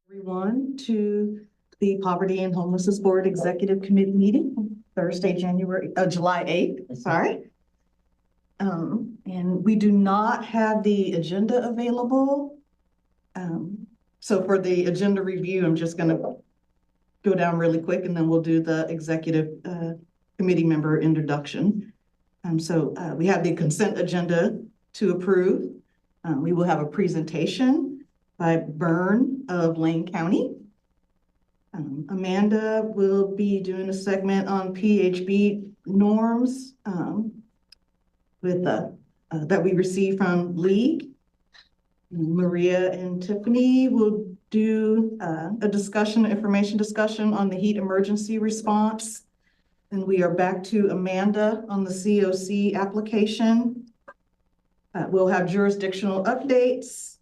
Everyone to the Poverty and Homelessness Board Executive Committee meeting, Thursday, July 8th, sorry. And we do not have the agenda available. So for the agenda review, I'm just gonna go down really quick and then we'll do the executive committee member introduction. So we have the consent agenda to approve. We will have a presentation by Byrne of Lane County. Amanda will be doing a segment on PHB norms with that we received from League. Maria and Tiffany will do information discussion on the heat emergency response. And we are back to Amanda on the COC application. We'll have jurisdictional updates.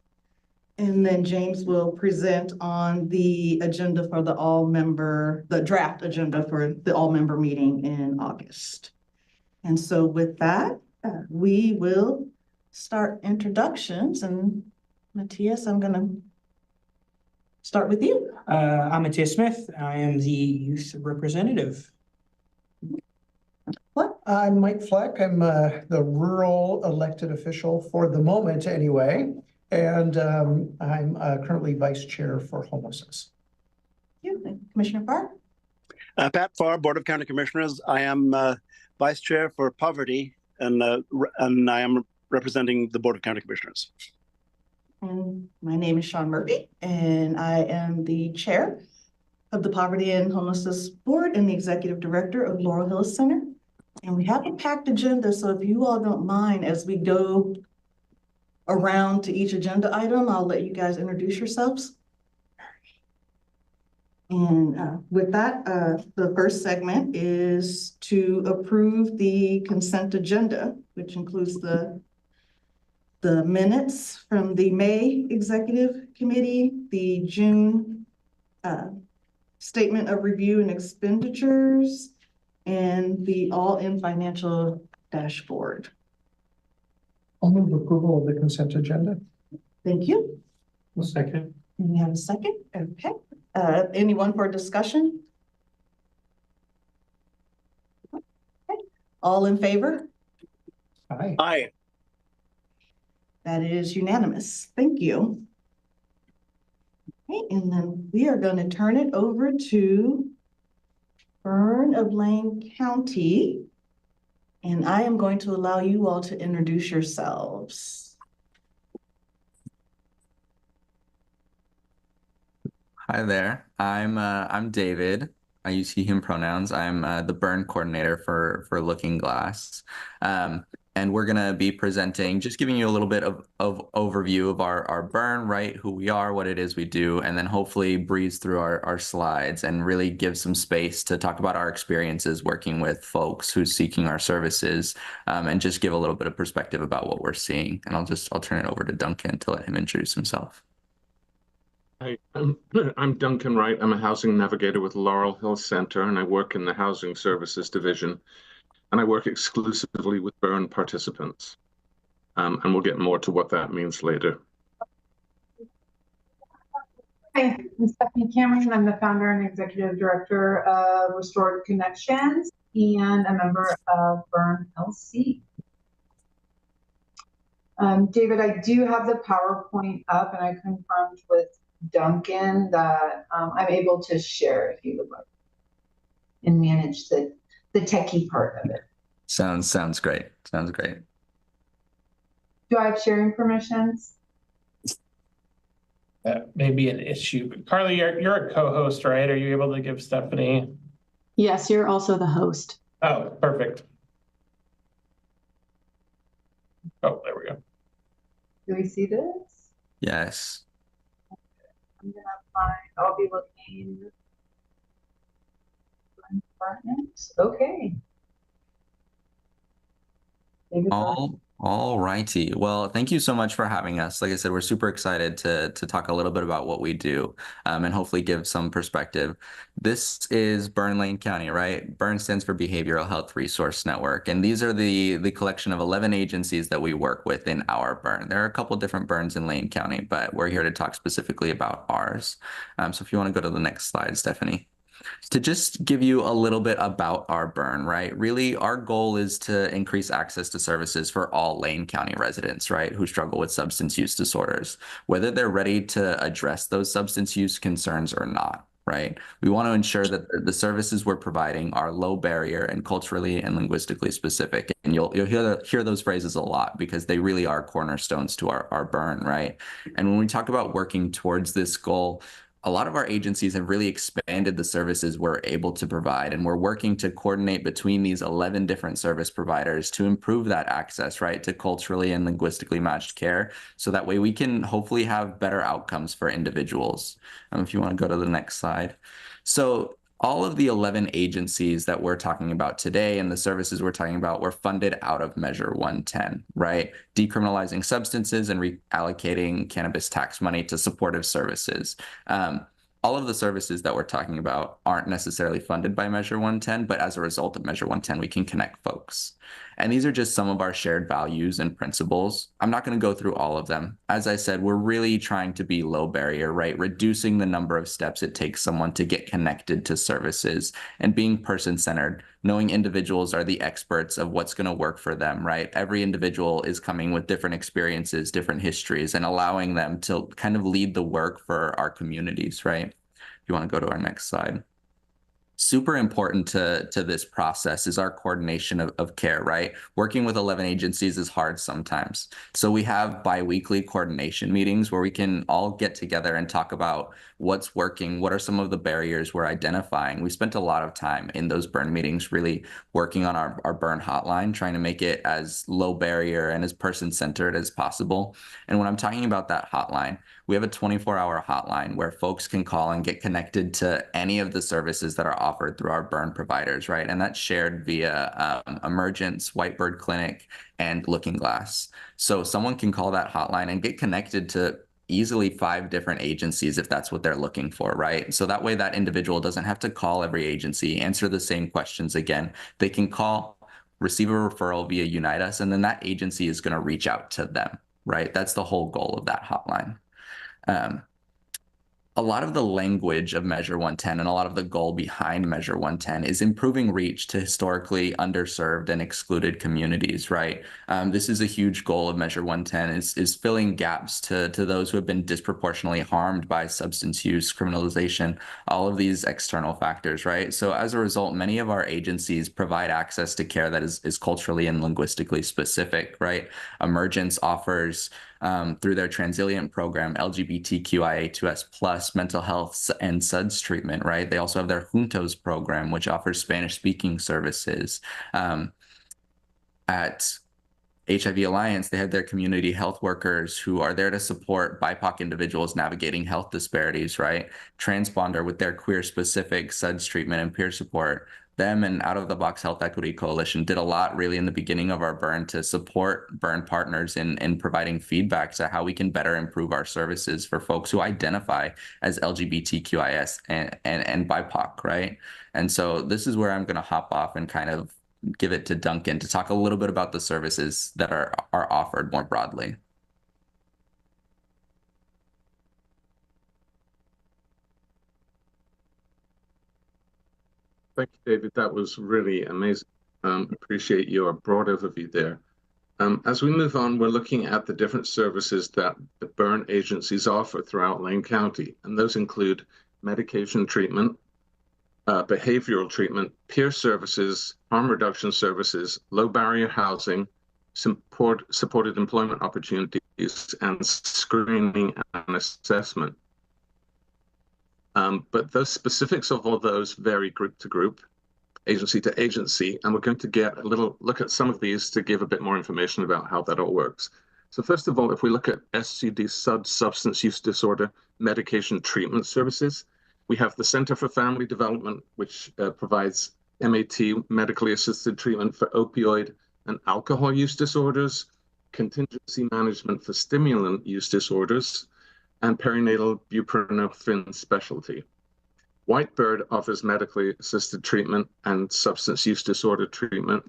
And then James will present on the agenda for the draft agenda for the all-member meeting in August. And so with that, we will start introductions. And Matthias, I'm gonna start with you. I'm Matthias Smith. I am the youth representative. What? I'm Mike Fleck. I'm the rural elected official for the moment anyway. And I'm currently vice chair for homelessness. Thank you. Commissioner Farr? Pat Farr, Board of County Commissioners. I am vice chair for poverty, and I am representing the Board of County Commissioners. And my name is Sean Murphy, and I am the chair of the Poverty and Homelessness Board and the executive director of Laurel Hills Center. And we have a packed agenda, so if you all don't mind, as we go around to each agenda item, I'll let you guys introduce yourselves. And with that, the first segment is to approve the consent agenda, which includes the minutes from the May Executive Committee, the June Statement of Review and Expenditures, and the all-in financial dashboard. I'll move approval of the consent agenda. Thank you. A second. And we have a second. Okay. Anyone for discussion? Okay. All in favor? Aye. Aye. That is unanimous. Thank you. Okay, and then we are going to turn it over to Byrne of Lane County. And I am going to allow you all to introduce yourselves. Hi there. I'm David. I use he, him pronouns. I'm the Byrne coordinator for Looking Glass. And we're gonna be presenting, just giving you a little bit of overview of our Byrne, right? Who we are, what it is we do, and then hopefully breeze through our slides and really give some space to talk about our experiences working with folks who's seeking our services, and just give a little bit of perspective about what we're seeing. And I'll turn it over to Duncan to let him introduce himself. Hi, I'm Duncan Wright. I'm a housing navigator with Laurel Hills Center, and I work in the Housing Services Division. And I work exclusively with Byrne participants. And we'll get more to what that means later. Hi, I'm Stephanie Cameron. I'm the founder and executive director of Restored Connections and a member of Byrne LC. David, I do have the PowerPoint up, and I confirmed with Duncan that I'm able to share if you would like and manage the techie part of it. Sounds great. Sounds great. Do I have sharing permissions? That may be an issue, but Carly, you're a co-host, right? Are you able to give Stephanie? Yes, you're also the host. Oh, perfect. Oh, there we go. Do we see this? Yes. I'm gonna find, I'll be looking. Okay. All righty. Well, thank you so much for having us. Like I said, we're super excited to talk a little bit about what we do, and hopefully give some perspective. This is Bern Lane County, right? Bern stands for Behavioral Health Resource Network, and these are the collection of 11 agencies that we work with in our Bern. There are a couple different Berns in Lane County, but we're here to talk specifically about ours. So if you want to go to the next slide, Stephanie. To just give you a little bit about our burn, right? Really, our goal is to increase access to services for all Lane County residents, right, who struggle with substance use disorders, whether they're ready to address those substance use concerns or not. Right. We want to ensure that the services we're providing are low barrier and culturally and linguistically specific. And you'll hear those phrases a lot because they really are cornerstones to our burn, right? And when we talk about working towards this goal, a lot of our agencies have really expanded the services we're able to provide, and we're working to coordinate between these 11 different service providers to improve that access, right, to culturally and linguistically matched care, so that way we can hopefully have better outcomes for individuals. If you want to go to the next slide. So all of the 11 agencies that we're talking about today and the services we're talking about were funded out of Measure 110, right? Decriminalizing substances and reallocating cannabis tax money to supportive services. All of the services that we're talking about aren't necessarily funded by Measure 110, but as a result of Measure 110, we can connect folks. And these are just some of our shared values and principles. I'm not going to go through all of them. As I said, we're really trying to be low barrier, right? Reducing the number of steps it takes someone to get connected to services and being person-centered, knowing individuals are the experts of what's going to work for them, right? Every individual is coming with different experiences, different histories, and allowing them to kind of lead the work for our communities, right? If you want to go to our next slide. Super important to this process is our coordination of care, right? Working with 11 agencies is hard sometimes. So we have bi-weekly coordination meetings where we can all get together and talk about what's working, what are some of the barriers we're identifying. We spent a lot of time in those burn meetings really working on our burn hotline, trying to make it as low barrier and as person-centered as possible. And when I'm talking about that hotline, we have a 24-hour hotline where folks can call and get connected to any of the services that are offered through our burn providers, right? And that's shared via Emergence, Whitebird Clinic, and Looking Glass. So someone can call that hotline and get connected to easily 5 different agencies if that's what they're looking for, right? So that way that individual doesn't have to call every agency, answer the same questions again. They can call, receive a referral via Unite Us, and then that agency is going to reach out to them, right? That's the whole goal of that hotline. A lot of the language of Measure 110 and a lot of the goal behind Measure 110 is improving reach to historically underserved and excluded communities, right? This is a huge goal of Measure 110 is filling gaps to those who have been disproportionately harmed by substance use, criminalization, all of these external factors, right? So as a result, many of our agencies provide access to care that is culturally and linguistically specific, right? Emergence offers through their Transilient program, LGBTQIA2S+ mental health and SUDS treatment, right? They also have their Juntos program, which offers Spanish-speaking services. At HIV Alliance, they have their community health workers who are there to support BIPOC individuals navigating health disparities, right? Transponder with their queer-specific SUDS treatment and peer support. Them and Out of the Box Health Equity Coalition did a lot really in the beginning of our burn to support burn partners in providing feedback to how we can better improve our services for folks who identify as LGBTQIS and BIPOC, right? And so this is where I'm going to hop off and kind of give it to Duncan to talk a little bit about the services that are offered more broadly. Thank you, David. That was really amazing. Appreciate your broad overview there. As we move on, we're looking at the different services that the burn agencies offer throughout Lane County, and those include medication treatment, behavioral treatment, peer services, harm reduction services, low barrier housing, supported employment opportunities, and screening and assessment. But the specifics of all those vary group to group, agency to agency, and we're going to get a little look at some of these to give a bit more information about how that all works. So first of all, if we look at SUD, substance use disorder medication treatment services, we have the Center for Family Development, which provides MAT, medically assisted treatment for opioid and alcohol use disorders, contingency management for stimulant use disorders, and perinatal buprenorphine specialty. Whitebird offers medically assisted treatment and substance use disorder treatment.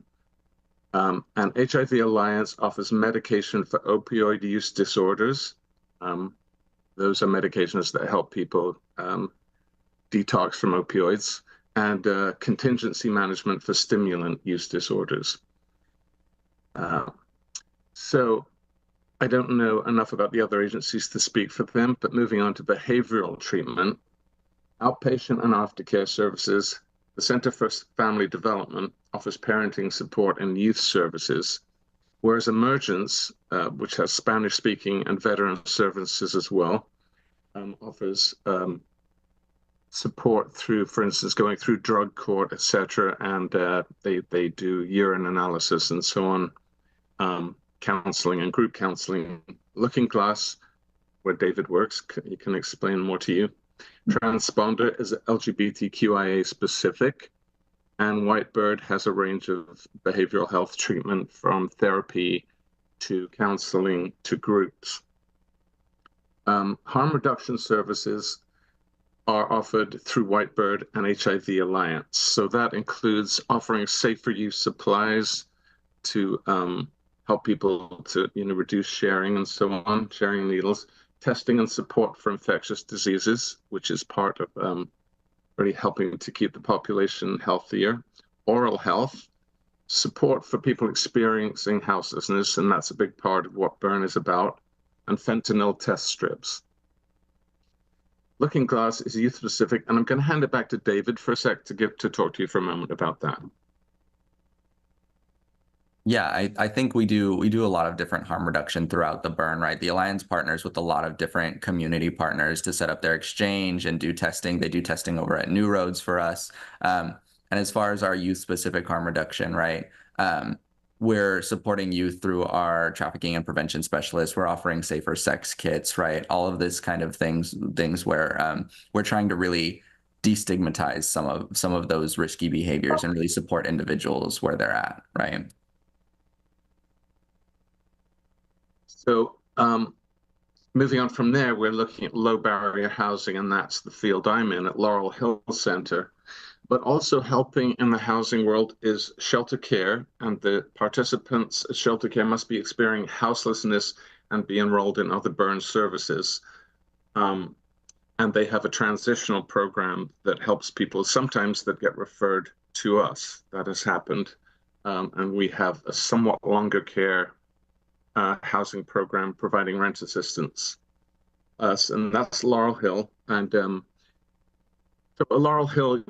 And HIV Alliance offers medication for opioid use disorders. Those are medications that help people detox from opioids, and contingency management for stimulant use disorders. So I don't know enough about the other agencies to speak for them, but moving on to behavioral treatment, outpatient and aftercare services, the Center for Family Development offers parenting support and youth services, whereas Emergence, which has Spanish-speaking and veteran services as well, offers support through, for instance, going through drug court, etc., and they do urine analysis and so on, counseling and group counseling. Looking Glass, where David works, he can explain more to you. Transponder is LGBTQIA specific, and Whitebird has a range of behavioral health treatment from therapy to counseling to groups. Harm reduction services are offered through Whitebird and HIV Alliance. So that includes offering safer use supplies to help people to reduce sharing and so on, sharing needles, testing and support for infectious diseases, which is part of really helping to keep the population healthier, oral health, support for people experiencing houselessness, and that's a big part of what Burn is about, and fentanyl test strips. Looking Glass is youth specific, and I'm going to hand it back to David for a sec to talk to you for a moment about that. Yeah, I think we do a lot of different harm reduction throughout the Burn, right? The Alliance partners with a lot of different community partners to set up their exchange and do testing. They do testing over at New Roads for us. And as far as our youth specific harm reduction, right? We're supporting youth through our trafficking and prevention specialists. We're offering safer sex kits, right? All of this kind of things where we're trying to really destigmatize some of those risky behaviors and really support individuals where they're at, right? So moving on from there, we're looking at low barrier housing, and that's the field I'm in at Laurel Hill Center. But also helping in the housing world is shelter care, and the participants at shelter care must be experiencing houselessness and be enrolled in other burn services. And they have a transitional program that helps people sometimes that get referred to us. That has happened. And we have a somewhat longer care housing program providing rent assistance. And that's Laurel Hill. And so at Laurel Hill,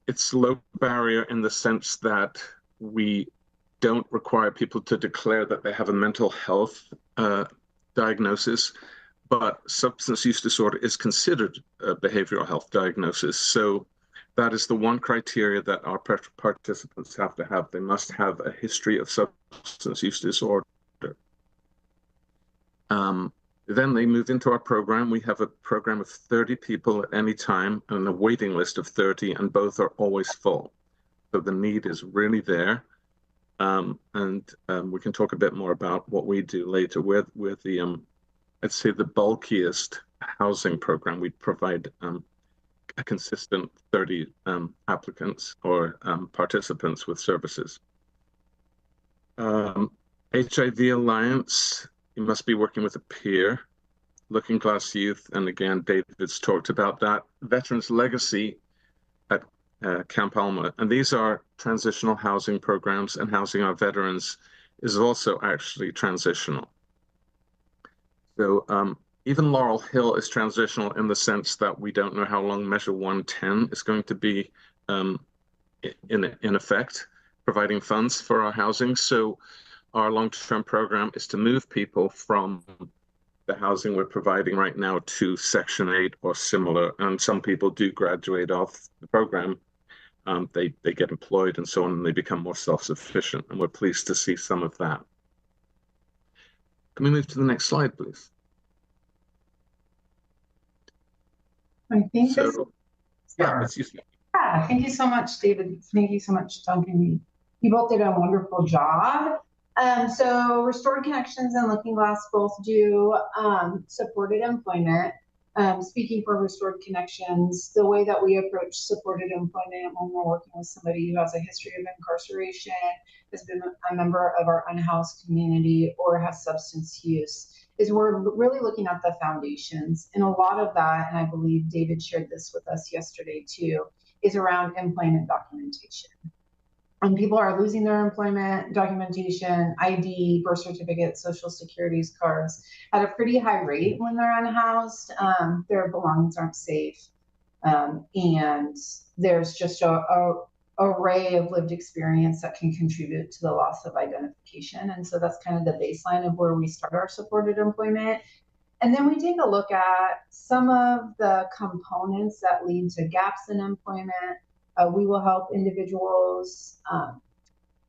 it's low barrier in the sense that we don't require people to declare that they have a mental health diagnosis, but substance use disorder is considered a behavioral health diagnosis. So that is the one criteria that our participants have to have. They must have a history of substance use disorder. Then they move into our program. We have a program of 30 people at any time and a waiting list of 30, and both are always full. So the need is really there. And we can talk a bit more about what we do later. We're the, I'd say the bulkiest housing program. We provide a consistent 30 applicants or participants with services. HIV Alliance, you must be working with a peer. Looking Glass Youth, and again, David's talked about that. Veterans Legacy at Camp Alma, and these are transitional housing programs, and housing our veterans is also actually transitional. So even Laurel Hill is transitional in the sense that we don't know how long Measure 110 is going to be in effect, providing funds for our housing. So our long-term program is to move people from the housing we're providing right now to Section 8 or similar. And some people do graduate off the program. They get employed and so on, and they become more self-sufficient. And we're pleased to see some of that. Can we move to the next slide, please? I think So, this, yeah, excuse me. yeah, thank you so much, David. Thank you so much, Duncan. You both did a wonderful job. So Restored Connections and Looking Glass both do supported employment. Speaking for Restored Connections, the way that we approach supported employment when we're working with somebody who has a history of incarceration, has been a member of our unhoused community, or has substance use, is we're really looking at the foundations. And a lot of that, and I believe David shared this with us yesterday too, is around employment documentation. When people are losing their employment documentation, ID, birth certificate, social security cards at a pretty high rate when they're unhoused, their belongings aren't safe. And there's just a array of lived experience that can contribute to the loss of identification. And so that's kind of the baseline of where we start our supported employment. And then we take a look at some of the components that lead to gaps in employment. We will help individuals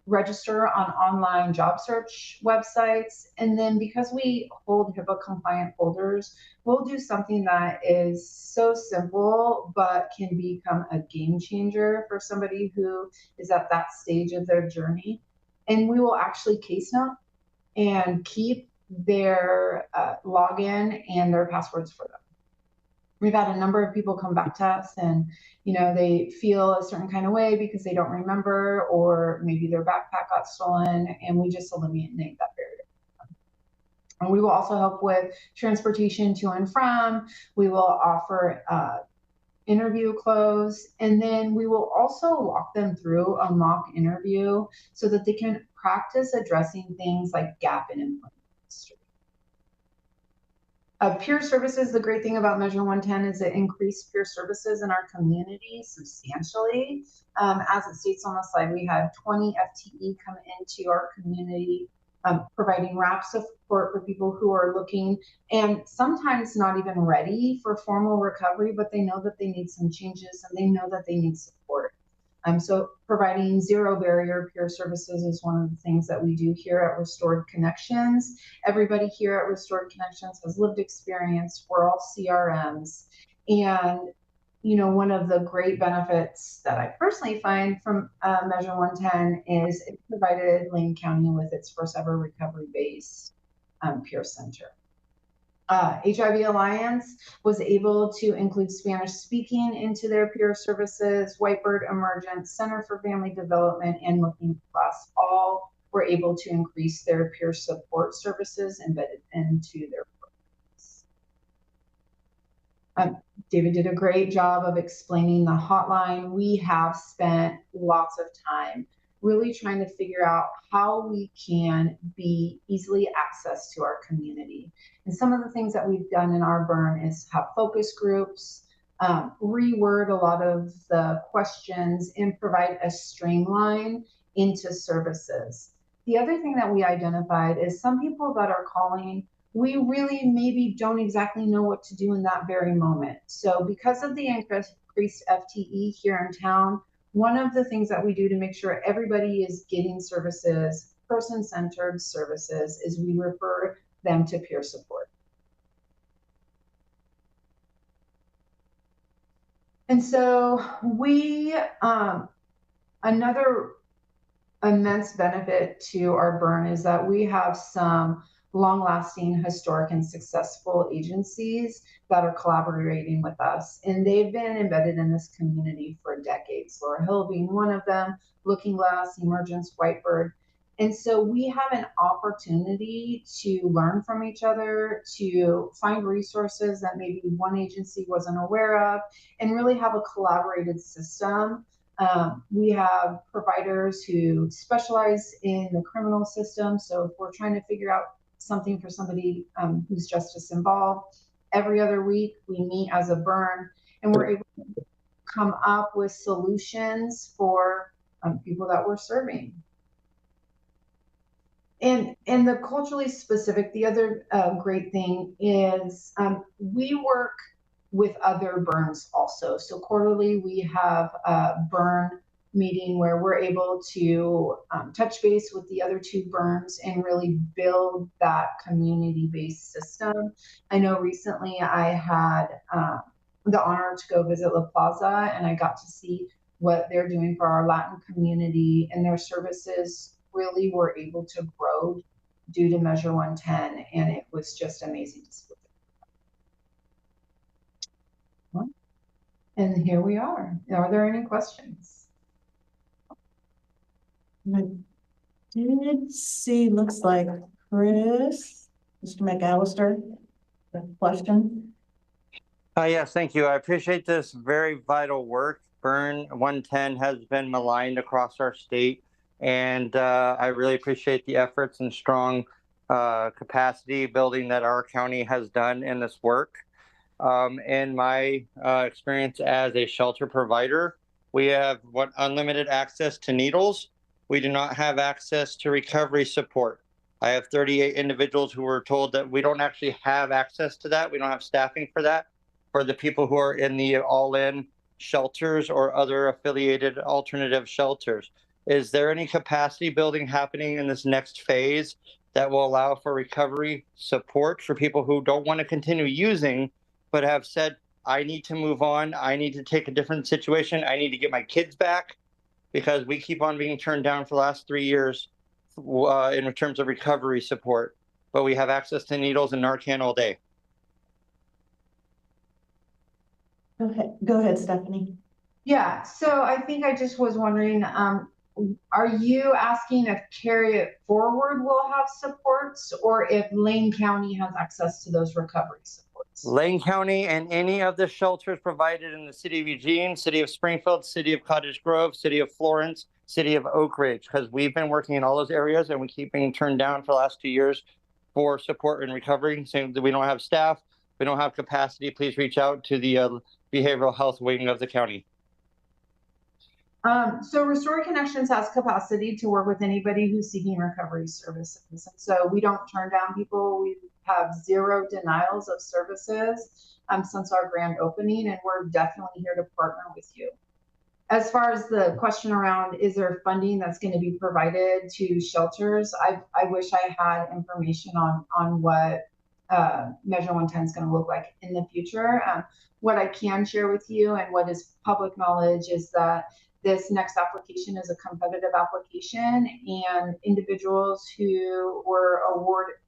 register on online job search websites. And then because we hold HIPAA compliant folders, we'll do something that is so simple, but can become a game changer for somebody who is at that stage of their journey. And we will actually case note and keep their login and their passwords for them. We've had a number of people come back to us and, you know, they feel a certain kind of way because they don't remember, or maybe their backpack got stolen, and we just eliminate that barrier. And we will also help with transportation to and from. We will offer interview clothes, and then we will also walk them through a mock interview so that they can practice addressing things like gap in employment history. Peer services, the great thing about Measure 110 is it increased peer services in our community substantially. As it states on the slide, we had 20 FTE come into our community, providing wrap support for people who are looking and sometimes not even ready for formal recovery, but they know that they need some changes and they know that they need support. So providing zero barrier peer services is one of the things that we do here at Restored Connections. Everybody here at Restored Connections has lived experience. We're all CRMs. And, you know, one of the great benefits that I personally find from Measure 110 is it provided Lane County with its first ever recovery-based peer center. HIV Alliance was able to include Spanish speaking into their peer services. Whitebird Emergence, Center for Family Development, and Looking Glass all were able to increase their peer support services embedded into their programs. David did a great job of explaining the hotline. We have spent lots of time really trying to figure out how we can be easily accessed to our community. And some of the things that we've done in our burn is have focus groups, reword a lot of the questions, and provide a streamline into services. The other thing that we identified is some people that are calling, we really maybe don't exactly know what to do in that very moment. So because of the increased FTE here in town, one of the things that we do to make sure everybody is getting services, person-centered services, is we refer them to peer support. And so we, another immense benefit to our burn is that we have some long-lasting, historic, and successful agencies that are collaborating with us. And they've been embedded in this community for decades. Laura Hill being one of them, Looking Glass, Emergence, Whitebird. And so we have an opportunity to learn from each other, to find resources that maybe one agency wasn't aware of, and really have a collaborated system. We have providers who specialize in the criminal system. So if we're trying to figure out something for somebody who's justice involved, every other week we meet as a burn, and we're able to come up with solutions for people that we're serving. And the culturally specific, the other great thing is we work with other burns also. So quarterly we have a burn meeting where we're able to touch base with the other two burns and really build that community-based system. I know recently I had the honor to go visit La Plaza, and I got to see what they're doing for our Latin community, and their services really were able to grow due to Measure 110, and it was just amazing to see. And here we are. Are there any questions? I did see, looks like Chris, Mr. McAllister, a question. Yes, thank you. I appreciate this very vital work. Burn 110 has been maligned across our state, and I really appreciate the efforts and strong capacity building that our county has done in this work. In my experience as a shelter provider, we have unlimited access to needles. We do not have access to recovery support. I have 38 individuals who were told that we don't actually have access to that. We don't have staffing for that. For the people who are in the all-in shelters or other affiliated alternative shelters. Is there any capacity building happening in this next phase that will allow for recovery support for people who don't want to continue using, but have said, I need to move on, I need to take a different situation, I need to get my kids back, because we keep on being turned down for the last 3 years in terms of recovery support, but we have access to needles and Narcan all day. Go ahead, Stephanie. Yeah, so I think I just was wondering, are you asking if Carry It Forward will have supports, or if Lane County has access to those recovery supports? Lane County and any of the shelters provided in the city of Eugene, city of Springfield, city of Cottage Grove, city of Florence, city of Oak Ridge, because we've been working in all those areas and we keep being turned down for the last 2 years for support and recovery, saying that we don't have staff, we don't have capacity. Please reach out to the behavioral health wing of the county. So Restore Connections has capacity to work with anybody who's seeking recovery services. And so we don't turn down people. We have 0 denials of services since our grand opening, and we're definitely here to partner with you. As far as the question around, is there funding that's going to be provided to shelters? I wish I had information on what Measure 110 is going to look like in the future. What I can share with you and what is public knowledge is that this next application is a competitive application, and individuals who were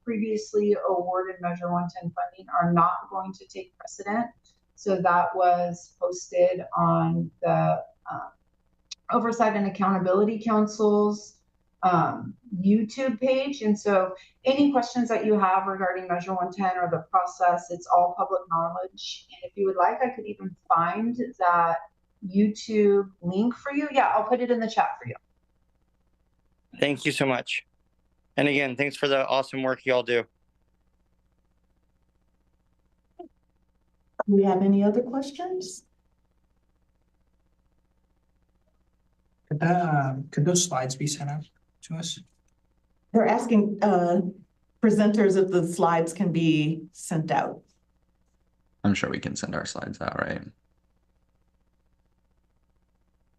previously awarded Measure 110 funding are not going to take precedent. So that was posted on the Oversight and Accountability Council's YouTube page. And so any questions that you have regarding Measure 110 or the process, it's all public knowledge. And if you would like, I could even find that YouTube link for you. Yeah, I'll put it in the chat for you. Thank you so much. And again, thanks for the awesome work you all do. Do we have any other questions? Could those slides be sent out to us? They're asking presenters if the slides can be sent out. I'm sure we can send our slides out, right?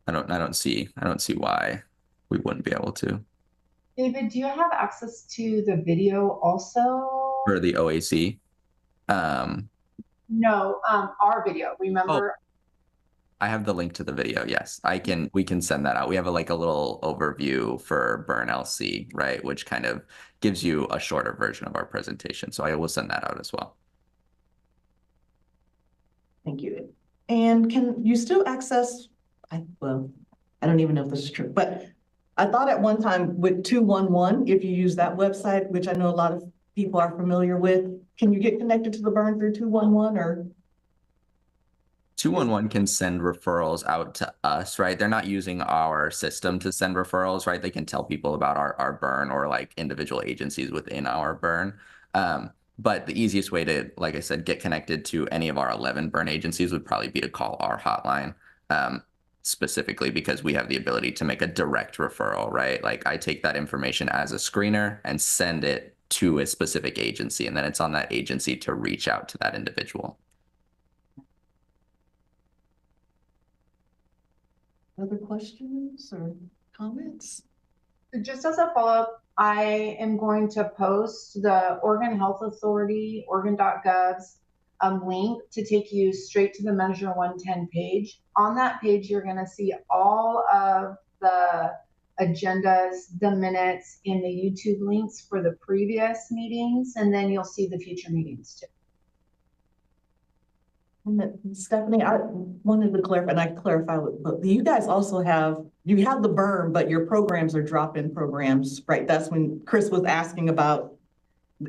I don't see why we wouldn't be able to. David, do you have access to the video also? For the OAC? No, our video, remember? Oh, I have the link to the video, yes. We can send that out. We have a little overview for Burn LC, right? Which kind of gives you a shorter version of our presentation. So I will send that out as well. Thank you. And can you still access, well, I don't even know if this is true, but I thought at one time with 211, if you use that website, which I know a lot of people are familiar with, can you get connected to the burn through 211 or? 211 can send referrals out to us, right? They're not using our system to send referrals, right? They can tell people about our burn or individual agencies within our burn. But the easiest way to, like I said, get connected to any of our 11 burn agencies would probably be to call our hotline, specifically because we have the ability to make a direct referral, right? I take that information as a screener and send it to a specific agency, and then it's on that agency to reach out to that individual. Other questions or comments? Just as a follow-up, I am going to post the Oregon Health Authority, Oregon.gov's link to take you straight to the Measure 110 page. On that page, you're going to see all of the agendas, the minutes, and the YouTube links for the previous meetings, and then you'll see the future meetings too. And then, Stephanie, I wanted to clarify, and I clarify, but you guys also you have the burn, but your programs are drop-in programs, right? That's when Chris was asking about,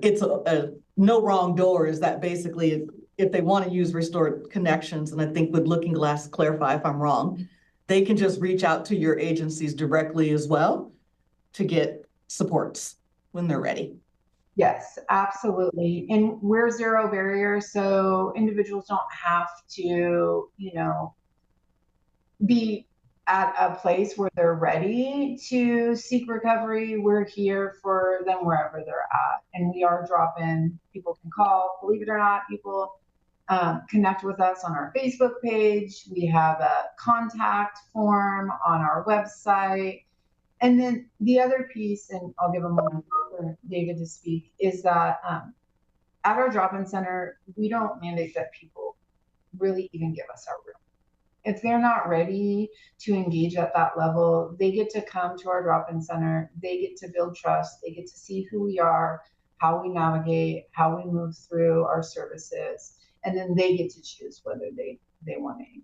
it's a no wrong doors, that basically if they want to use restored connections, and I think with Looking Glass, clarify if I'm wrong, they can just reach out to your agencies directly as well to get supports when they're ready. Yes, absolutely. And we're zero barrier, so individuals don't have to, be at a place where they're ready to seek recovery. We're here for them wherever they're at. And we are drop-in. People can call. Believe it or not, people connect with us on our Facebook page. We have a contact form on our website. And then the other piece, and I'll give a moment for David to speak, is that at our drop-in center, we don't mandate that people really even give us our room. If they're not ready to engage at that level, they get to come to our drop-in center. They get to build trust. They get to see who we are, how we navigate, how we move through our services, and then they get to choose whether they want to.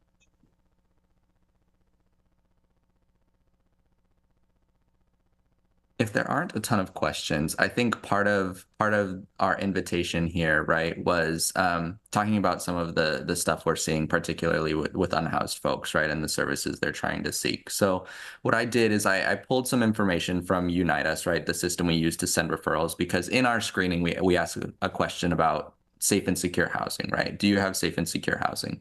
If there aren't a ton of questions, I think part of our invitation here, right, was talking about some of the stuff we're seeing, particularly with unhoused folks, right, and the services they're trying to seek. So what I did is I pulled some information from Unite Us, right, the system we use to send referrals, because in our screening we asked a question about safe and secure housing, right? Do you have safe and secure housing?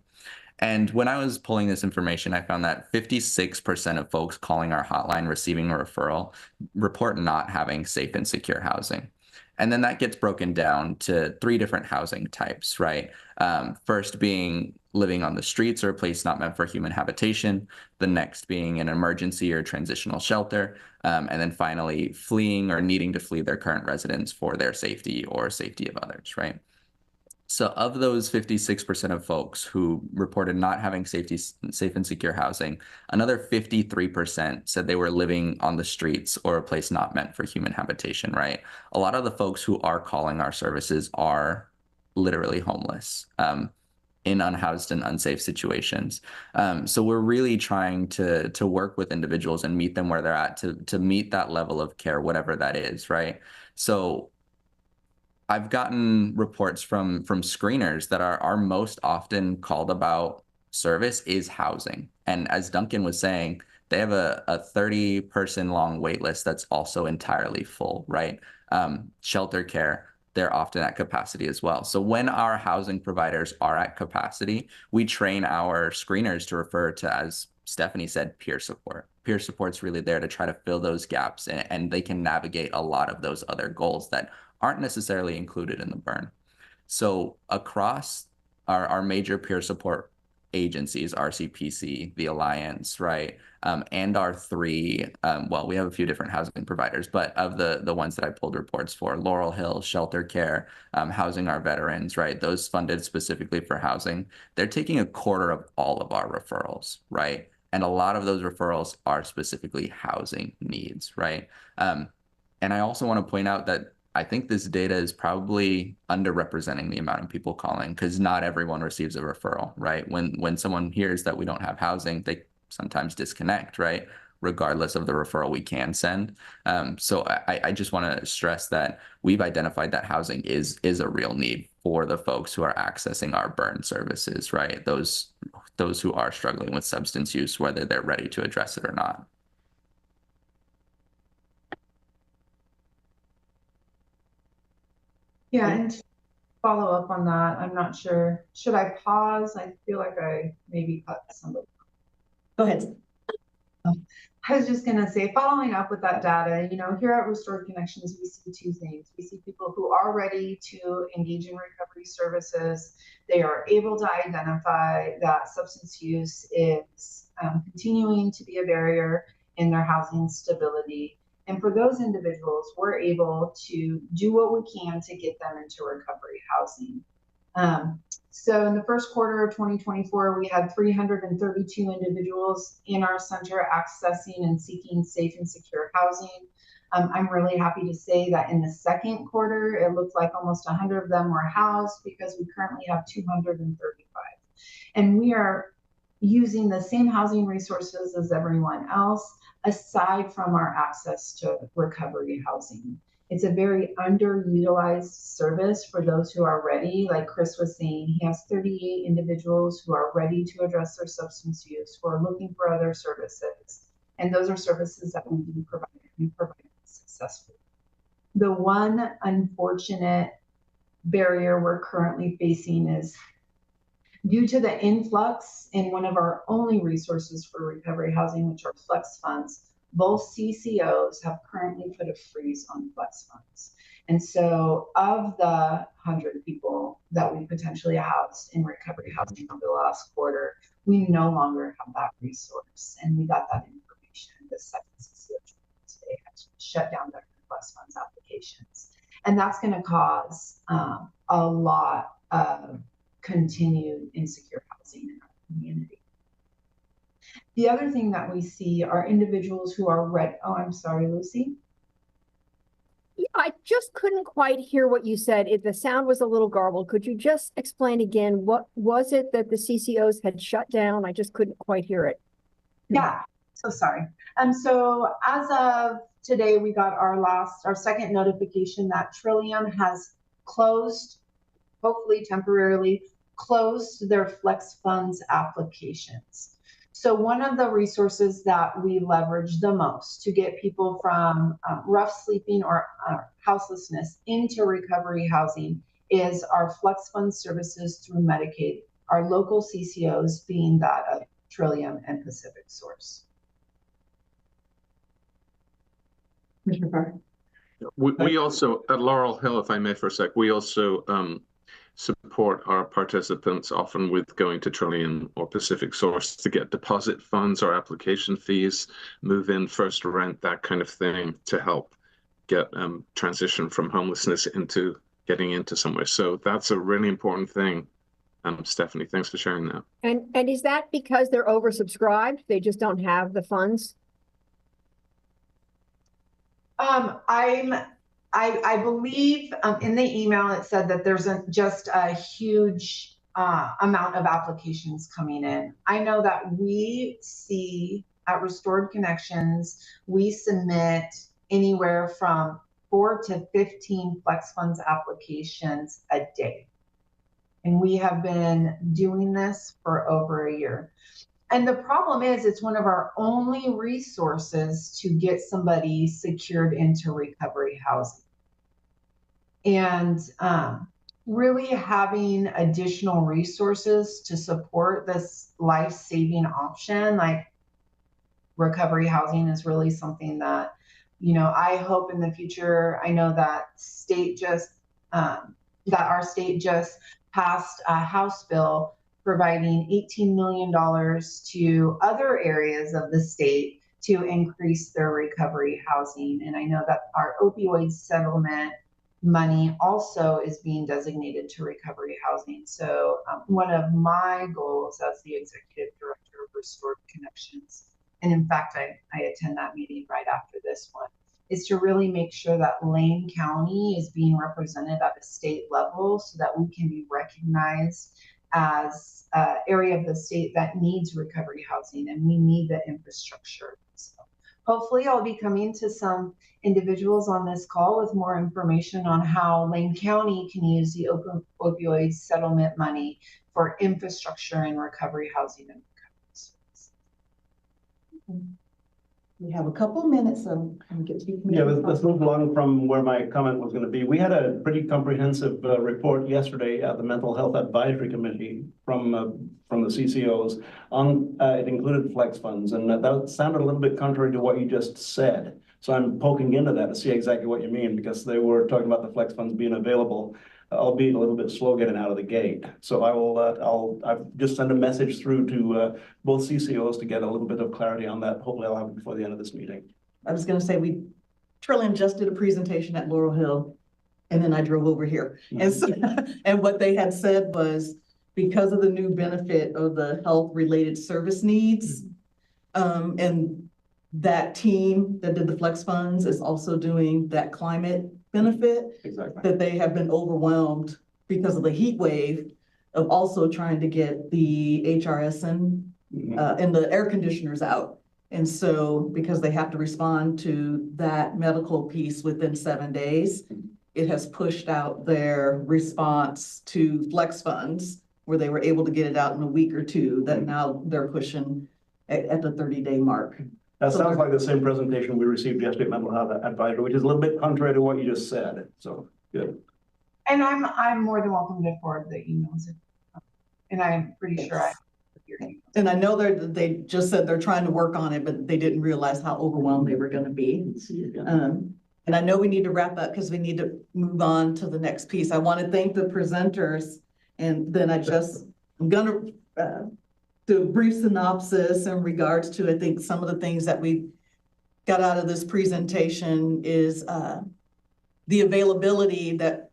And when I was pulling this information, I found that 56% of folks calling our hotline receiving a referral report not having safe and secure housing. And then that gets broken down to 3 different housing types, right? First being living on the streets or a place not meant for human habitation. The next being an emergency or transitional shelter. And then finally, fleeing or needing to flee their current residence for their safety or safety of others, right? So of those 56% of folks who reported not having safe and secure housing, another 53% said they were living on the streets or a place not meant for human habitation, right? A lot of the folks who are calling our services are literally homeless, in unhoused and unsafe situations. So we're really trying to work with individuals and meet them where they're at to meet that level of care, whatever that is, right? So I've gotten reports from screeners that our most often called about service is housing. And as Duncan was saying, they have a 30-person long wait list that's also entirely full, right? Shelter care, they're often at capacity as well. So when our housing providers are at capacity, we train our screeners to refer to, as Stephanie said, peer support. Peer support's really there to try to fill those gaps, and they can navigate a lot of those other goals that aren't necessarily included in the burn. So across our major peer support agencies, RCPC, the Alliance, right, and our 3, well, we have a few different housing providers, but of the ones that I pulled reports for, Laurel Hill, Shelter Care, Housing Our Veterans, right, those funded specifically for housing, they're taking a quarter of all of our referrals, right? And a lot of those referrals are specifically housing needs, right? And I also want to point out that I think this data is probably underrepresenting the amount of people calling, because not everyone receives a referral, right? When someone hears that we don't have housing, they sometimes disconnect, right? Regardless of the referral we can send. So I just want to stress that we've identified that housing is a real need for the folks who are accessing our burn services, right? Those who are struggling with substance use, whether they're ready to address it or not. Yeah, and to follow up on that, I'm not sure. Should I pause? I feel like I maybe cut somebody. Go ahead. I was just gonna say, following up with that data, here at Restored Connections, we see 2 things. We see people who are ready to engage in recovery services. They are able to identify that substance use is continuing to be a barrier in their housing stability. And for those individuals, we're able to do what we can to get them into recovery housing. So in the first quarter of 2024, we had 332 individuals in our center accessing and seeking safe and secure housing. I'm really happy to say that in the second quarter, it looked like almost 100 of them were housed because we currently have 235. And we are using the same housing resources as everyone else, aside from our access to recovery housing. It's a very underutilized service for those who are ready. Like Chris was saying, he has 38 individuals who are ready to address their substance use, who are looking for other services. And those are services that we do provide, and we provide successfully. The one unfortunate barrier we're currently facing is due to the influx in one of our only resources for recovery housing, which are flex funds. Both CCOs have currently put a freeze on flex funds. And so of the 100 people that we potentially housed in recovery housing over the last quarter, we no longer have that resource. And we got that information. The second CCO today has shut down their flex funds applications. And that's going to cause a lot of continued insecure housing in our community. The other thing that we see are individuals who are oh, I'm sorry, Lucy. I just couldn't quite hear what you said. The sound was a little garbled. Could you just explain again, what was it that the CCOs had shut down? I just couldn't quite hear it. Yeah, so sorry. So as of today, we got our second notification that Trillium has closed, hopefully temporarily closed, their flex funds applications. So one of the resources that we leverage the most to get people from rough sleeping or houselessness into recovery housing is our flex fund services through Medicaid, our local CCOs being that of Trillium and Pacific Source. Commissioner Carr. We also, at Laurel Hill, if I may for a sec, we also support our participants often with going to Trillium or Pacific Source to get deposit funds or application fees, move in, first rent, that kind of thing to help get transition from homelessness into getting into somewhere. So that's a really important thing. Stephanie, thanks for sharing that. And is that because they're oversubscribed? They just don't have the funds? I believe in the email it said that there's just a huge amount of applications coming in. I know that we see at Restored Connections, we submit anywhere from 4 to 15 flex funds applications a day. And we have been doing this for over a year. And the problem is it's one of our only resources to get somebody secured into recovery housing. And really having additional resources to support this life-saving option, like recovery housing, is really something that, you know, I hope in the future. I know that our state just passed a House bill providing $18 million to other areas of the state to increase their recovery housing. And I know that our opioid settlement money also is being designated to recovery housing. So one of my goals as the executive director of Restored Connections, and in fact, I attend that meeting right after this one, is to really make sure that Lane County is being represented at a state level so that we can be recognized as an area of the state that needs recovery housing, and we need the infrastructure. So hopefully I'll be coming to some individuals on this call with more information on how Lane County can use the opioid settlement money for infrastructure and recovery housing and recovery services. We have a couple minutes, so I'll get to you. Yeah, let's move along from where my comment was going to be. We had a pretty comprehensive report yesterday at the Mental Health Advisory Committee from the CCOs on, it included flex funds, and that sounded a little bit contrary to what you just said. So I'm poking into that to see exactly what you mean, because they were talking about the flex funds being available, albeit a little bit slow getting out of the gate. So I'll just send a message through to both CCOs to get a little bit of clarity on that. Hopefully I'll have it before the end of this meeting. I was going to say, Trillium just did a presentation at Laurel Hill, and then I drove over here. And so, and what they had said was, because of the new benefit of the health-related service needs. And that team that did the flex funds is also doing that climate benefit. Exactly. That they have been overwhelmed because of the heat wave of also trying to get the HRSN and the air conditioners out. And so because they have to respond to that medical piece within 7 days, it has pushed out their response to flex funds where they were able to get it out in a week or two, that now they're pushing at the 30-day mark. That sounds like the same presentation we received yesterday at Mental Health Advisory, which is a little bit contrary to what you just said. So good. And I'm more than welcome to forward the emails. And I'm pretty sure I. And I know they just said they're trying to work on it, but they didn't realize how overwhelmed they were going to be. And I know we need to wrap up because we need to move on to the next piece. I want to thank the presenters, and then I'm going to do a brief synopsis in regards to, I think, some of the things that we got out of this presentation is the availability that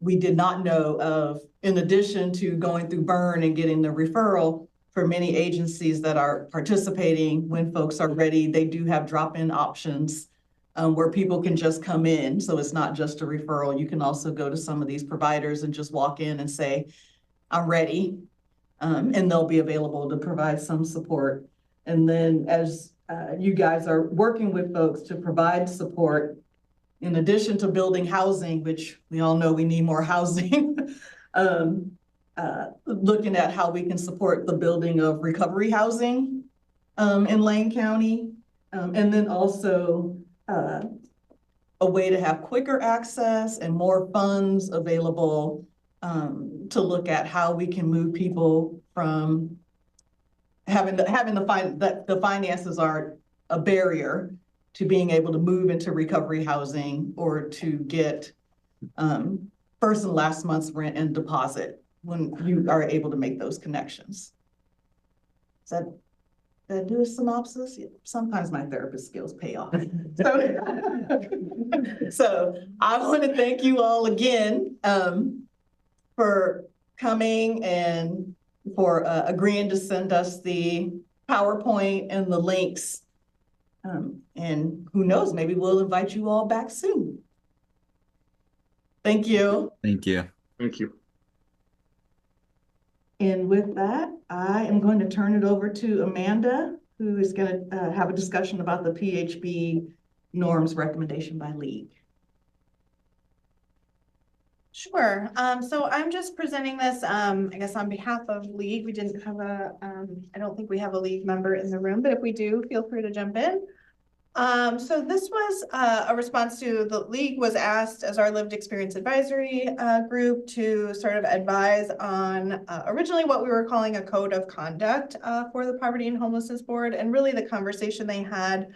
we did not know of, in addition to going through Burn and getting the referral. For many agencies that are participating, when folks are ready, they do have drop-in options where people can just come in. So it's not just a referral. You can also go to some of these providers and just walk in and say, I'm ready. And they'll be available to provide some support. And then as you guys are working with folks to provide support, in addition to building housing, which we all know we need more housing, looking at how we can support the building of recovery housing in Lane County. And then also a way to have quicker access and more funds available to look at how we can move people from having the finances are a barrier to being able to move into recovery housing or to get first and last month's rent and deposit when you are able to make those connections. Did I do a synopsis? Yeah, sometimes my therapist skills pay off. So I want to thank you all again for coming and for agreeing to send us the PowerPoint and the links. And who knows, maybe we'll invite you all back soon. Thank you. Thank you. Thank you. And with that, I am going to turn it over to Amanda, who is going to have a discussion about the PHB norms recommendation by league. Sure. So I'm just presenting this, I guess on behalf of league. We didn't have I don't think we have a league member in the room, but if we do, feel free to jump in. So this was a response to the league was asked as our lived experience advisory group to sort of advise on originally what we were calling a code of conduct for the Poverty and Homelessness Board. And really the conversation they had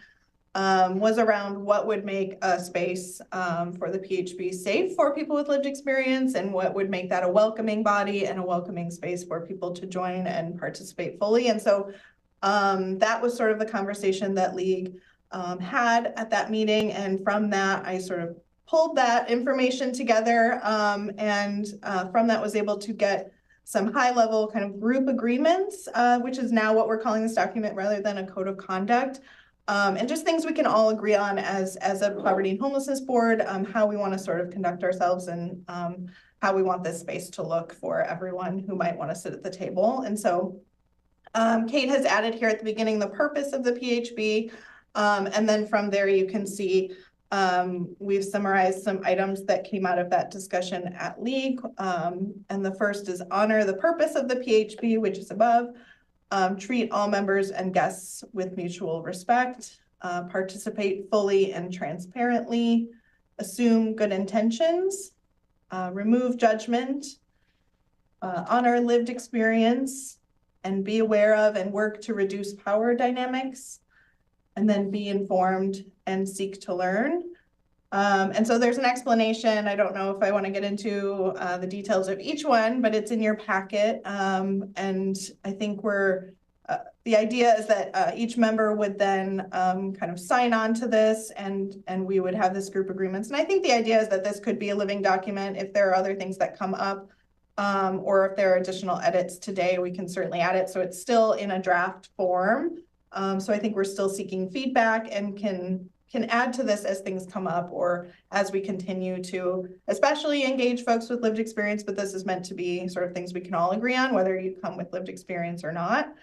was around what would make a space for the PHB safe for people with lived experience and what would make that a welcoming body and a welcoming space for people to join and participate fully. And so that was sort of the conversation that league had at that meeting. And from that, I sort of pulled that information together and from that was able to get some high level kind of group agreements, which is now what we're calling this document rather than a code of conduct. And just things we can all agree on as a Poverty and Homelessness Board, how we want to sort of conduct ourselves and how we want this space to look for everyone who might want to sit at the table. And so Kate has added here at the beginning the purpose of the PHB. And then from there you can see we've summarized some items that came out of that discussion at League. And the first is honor the purpose of the PHB, which is above. Treat all members and guests with mutual respect, participate fully and transparently, assume good intentions, remove judgment, honor lived experience, and be aware of and work to reduce power dynamics, and then be informed and seek to learn. And so there's an explanation. I don't know if I want to get into the details of each one, but it's in your packet. And I think the idea is that each member would then kind of sign on to this and we would have this group agreements. And I think the idea is that this could be a living document if there are other things that come up Or if there are additional edits today, we can certainly add it. So it's still in a draft form. So I think we're still seeking feedback and can add to this as things come up or as we continue to especially engage folks with lived experience, but this is meant to be sort of things we can all agree on, whether you come with lived experience or not.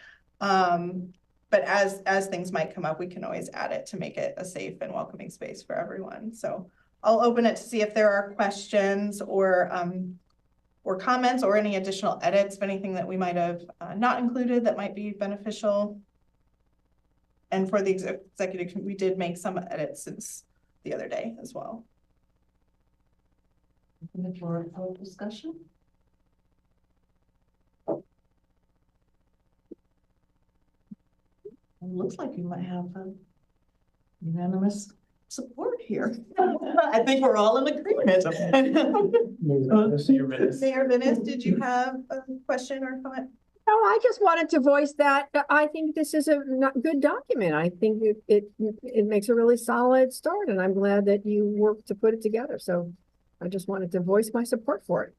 But as things might come up, we can always add it to make it a safe and welcoming space for everyone. So I'll open it to see if there are questions or comments or any additional edits of anything that we might have not included that might be beneficial. And for the executive, we did make some edits since the other day as well. Open the floor for discussion. It looks like you might have unanimous support here. I think we're all in agreement. Mayor Venice, did you have a question or comment? No, I just wanted to voice that I think this is a good document. I think it makes a really solid start, and I'm glad that you worked to put it together. So I just wanted to voice my support for it.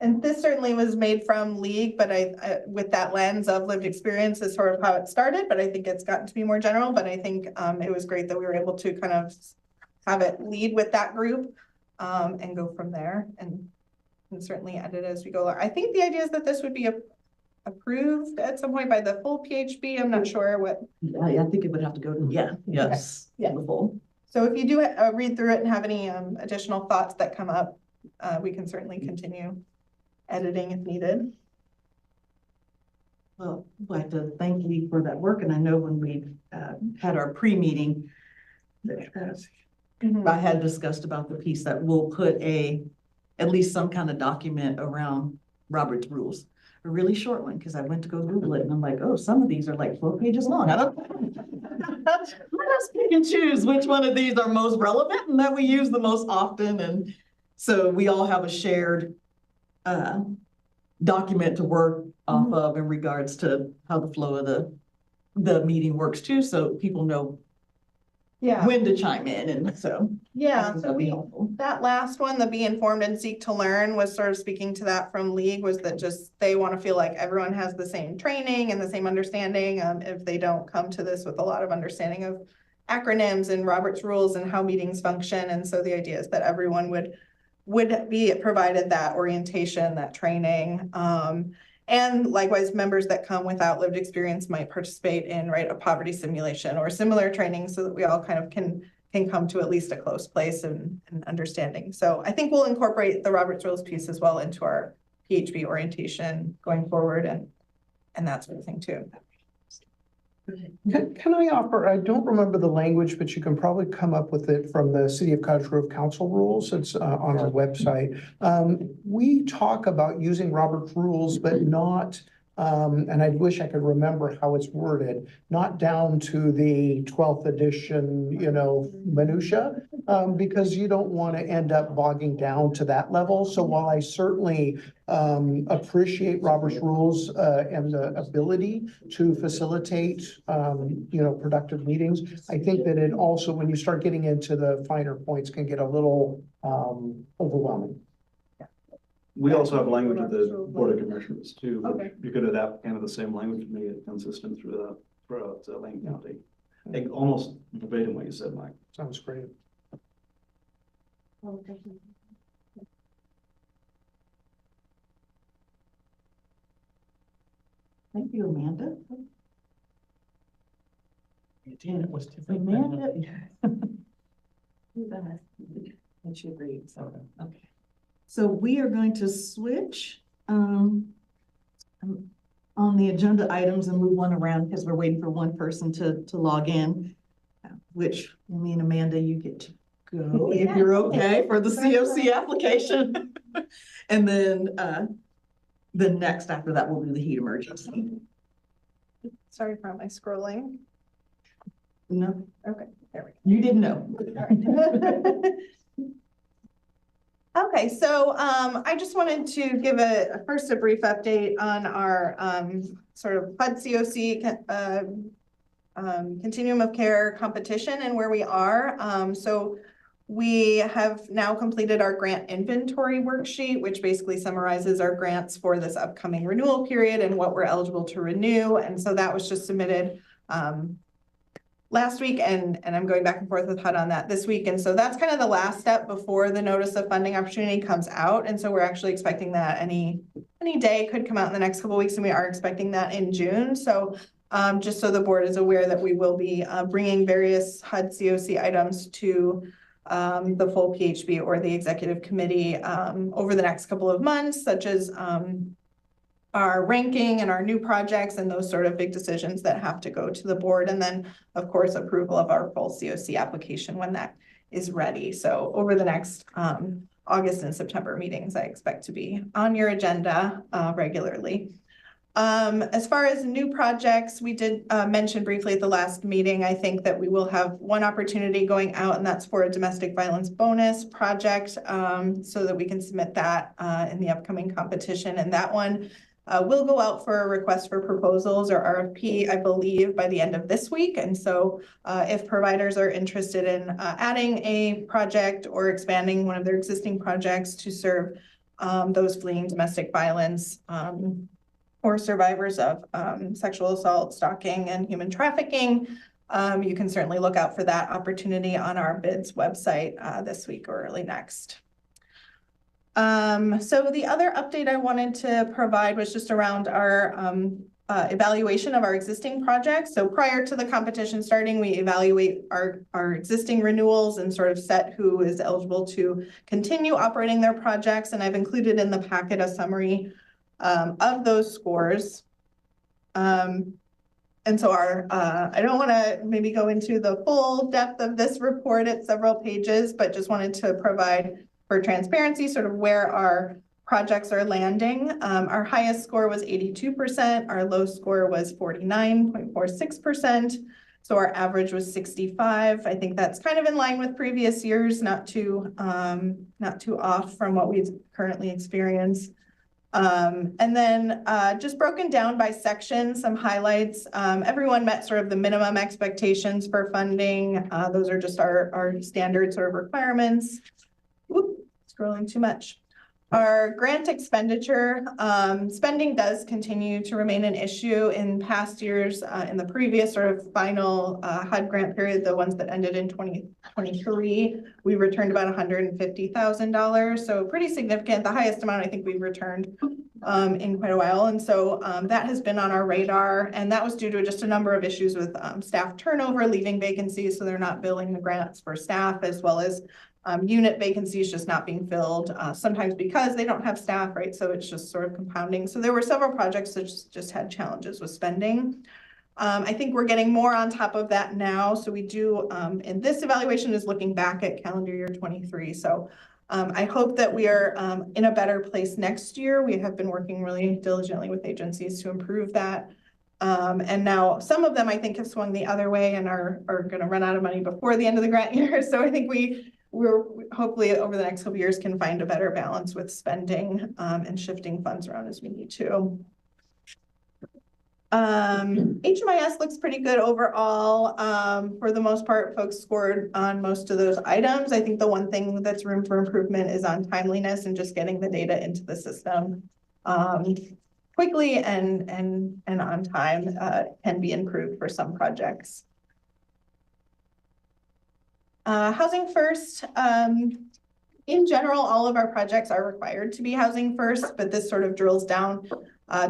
And this certainly was made from League, but I with that lens of lived experience is sort of how it started, but I think it's gotten to be more general. But I think it was great that we were able to kind of have it lead with that group and go from there and certainly edit as we go. I think the idea is that this would be approved at some point by the full PHB. I'm not sure what. Yeah, I think it would have to go to, yes. Okay. The full. So if you do read through it and have any additional thoughts that come up, we can certainly continue editing if needed. Well, I'd like to thank Lee for that work. And I know when we had our pre-meeting, I had discussed about the piece that we'll put at least some kind of document around Robert's rules. A really short one, because I went to go Google it and I'm like, oh, some of these are like 4 pages long. I don't let us pick and choose which one of these are most relevant and that we use the most often. And so we all have a shared document to work off of in regards to how the flow of the meeting works too, so people know when to chime in. And so so that last one, the be informed and seek to learn, was sort of speaking to that from League, was that just they want to feel like everyone has the same training and the same understanding if they don't come to this with a lot of understanding of acronyms and Robert's rules and how meetings function. And so the idea is that everyone would be provided that orientation, that training. And likewise, members that come without lived experience might participate in a poverty simulation or similar training so that we all kind of can come to at least a close place and understanding. So I think we'll incorporate the Robert's Rules piece as well into our PHB orientation going forward and that sort of thing too. Can I offer, I don't remember the language, but you can probably come up with it from the City of Cottage Grove Council rules. It's on our website. We talk about using Robert's rules, but not, and I wish I could remember how it's worded, not down to the 12th edition, minutia, because you don't want to end up bogging down to that level. So while I certainly appreciate Robert's rules and the ability to facilitate, productive meetings, I think that it also, when you start getting into the finer points, can get a little overwhelming. We also have language of the Board of Commissioners too. Okay. You could adapt kind of the same language to make it consistent throughout Lane County. Like almost verbatim what you said, Mike. Sounds great. Thank you, Amanda. It was Amanda. And she agreed, so, okay. So we are going to switch on the agenda items and move one around because we're waiting for one person to log in, which me and Amanda, you get to go if you're okay for the COC application. And then the next after that will be the heat emergency. Sorry for my scrolling. No. Okay, there we go. You didn't know. Okay, so I just wanted to give first a brief update on our sort of HUD COC continuum of care competition and where we are. So We have now completed our grant inventory worksheet, which basically summarizes our grants for this upcoming renewal period and what we're eligible to renew. And so that was just submitted last week, and I'm going back and forth with HUD on that this week. And so that's kind of the last step before the notice of funding opportunity comes out. And so we're actually expecting that any day could come out in the next couple of weeks, and we are expecting that in June. So just so the board is aware that we will be bringing various HUD COC items to the full PHB or the executive committee over the next couple of months, such as our ranking and our new projects and those sort of big decisions that have to go to the board. And then, of course, approval of our full COC application when that is ready. So over the next August and September meetings, I expect to be on your agenda regularly. As far as new projects, we did mention briefly at the last meeting, I think that we will have one opportunity going out, and that's for a domestic violence bonus project, so that we can submit that in the upcoming competition. And that one will go out for a request for proposals or RFP, I believe, by the end of this week. And so if providers are interested in adding a project or expanding one of their existing projects to serve those fleeing domestic violence or survivors of sexual assault, stalking, and human trafficking, you can certainly look out for that opportunity on our bids website this week or early next. So the other update I wanted to provide was just around our evaluation of our existing projects. So prior to the competition starting, we evaluate our existing renewals and sort of set who is eligible to continue operating their projects. And I've included in the packet a summary of those scores. And so I don't want to maybe go into the full depth of this report at several pages, but just wanted to provide for transparency sort of where our projects are landing. Our highest score was 82%. Our low score was 49.46%. So our average was 65. I think that's kind of in line with previous years, not too off from what we currently experience. And then just broken down by section, some highlights. Everyone met sort of the minimum expectations for funding. Those are just our standard sort of requirements. Whoop, scrolling too much. Our grant expenditure spending does continue to remain an issue in past years. In the previous sort of final HUD grant period, the ones that ended in 2023, we returned about $150,000. So pretty significant, the highest amount I think we've returned in quite a while. And so that has been on our radar, and that was due to just a number of issues with staff turnover, leaving vacancies, so they're not billing the grants for staff, as well as unit vacancies just not being filled, sometimes because they don't have staff, right? So it's just sort of compounding. So there were several projects that just had challenges with spending. I think we're getting more on top of that now. So we do, and this evaluation is looking back at calendar year 23. So I hope that we are in a better place next year. We have been working really diligently with agencies to improve that. And now some of them I think have swung the other way and are going to run out of money before the end of the grant year. So I think we're hopefully over the next couple of years can find a better balance with spending and shifting funds around as we need to. HMIS looks pretty good overall. For the most part, folks scored on most of those items. I think the one thing that's room for improvement is on timeliness and just getting the data into the system quickly and on time can be improved for some projects. Housing first. In general, all of our projects are required to be housing first, but this sort of drills down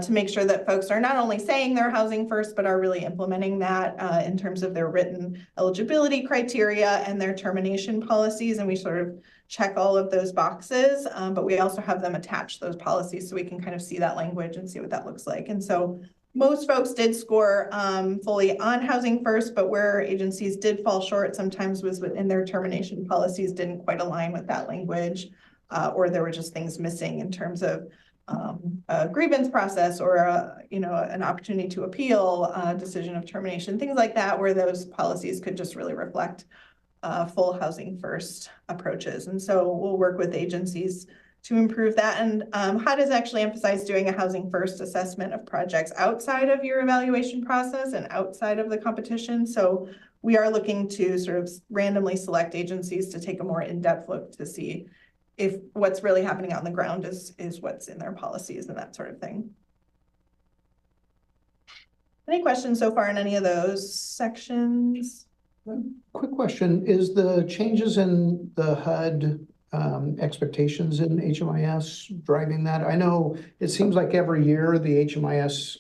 to make sure that folks are not only saying they're housing first, but are really implementing that in terms of their written eligibility criteria and their termination policies. And we sort of check all of those boxes, but we also have them attach those policies so we can kind of see that language and see what that looks like. And so most folks did score fully on housing first, but where agencies did fall short sometimes was within their termination policies didn't quite align with that language, or there were just things missing in terms of a grievance process or an opportunity to appeal a decision of termination, things like that, where those policies could just really reflect full housing first approaches. And so we'll work with agencies to improve that. And HUD has actually emphasized doing a housing first assessment of projects outside of your evaluation process and outside of the competition. So we are looking to sort of randomly select agencies to take a more in-depth look to see if what's really happening on the ground is what's in their policies and that sort of thing. Any questions so far in any of those sections? Quick question, is the changes in the HUD expectations in HMIS driving that? I know it seems like every year the HMIS,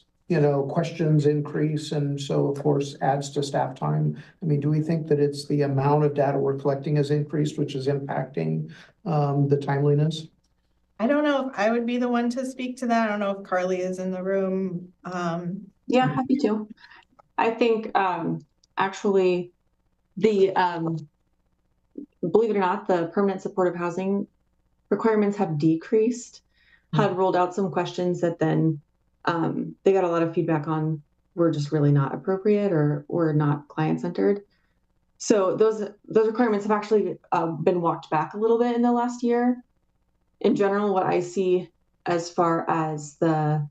questions increase, and so of course adds to staff time. I mean, do we think that it's the amount of data we're collecting has increased, which is impacting the timeliness? I don't know if I would be the one to speak to that. I don't know if Carly is in the room. Yeah, happy to. I think actually the believe it or not, the permanent supportive housing requirements have decreased. HUD rolled out some questions that then they got a lot of feedback on were just really not appropriate or were not client-centered. So those requirements have actually been walked back a little bit in the last year. In general, what I see as far as the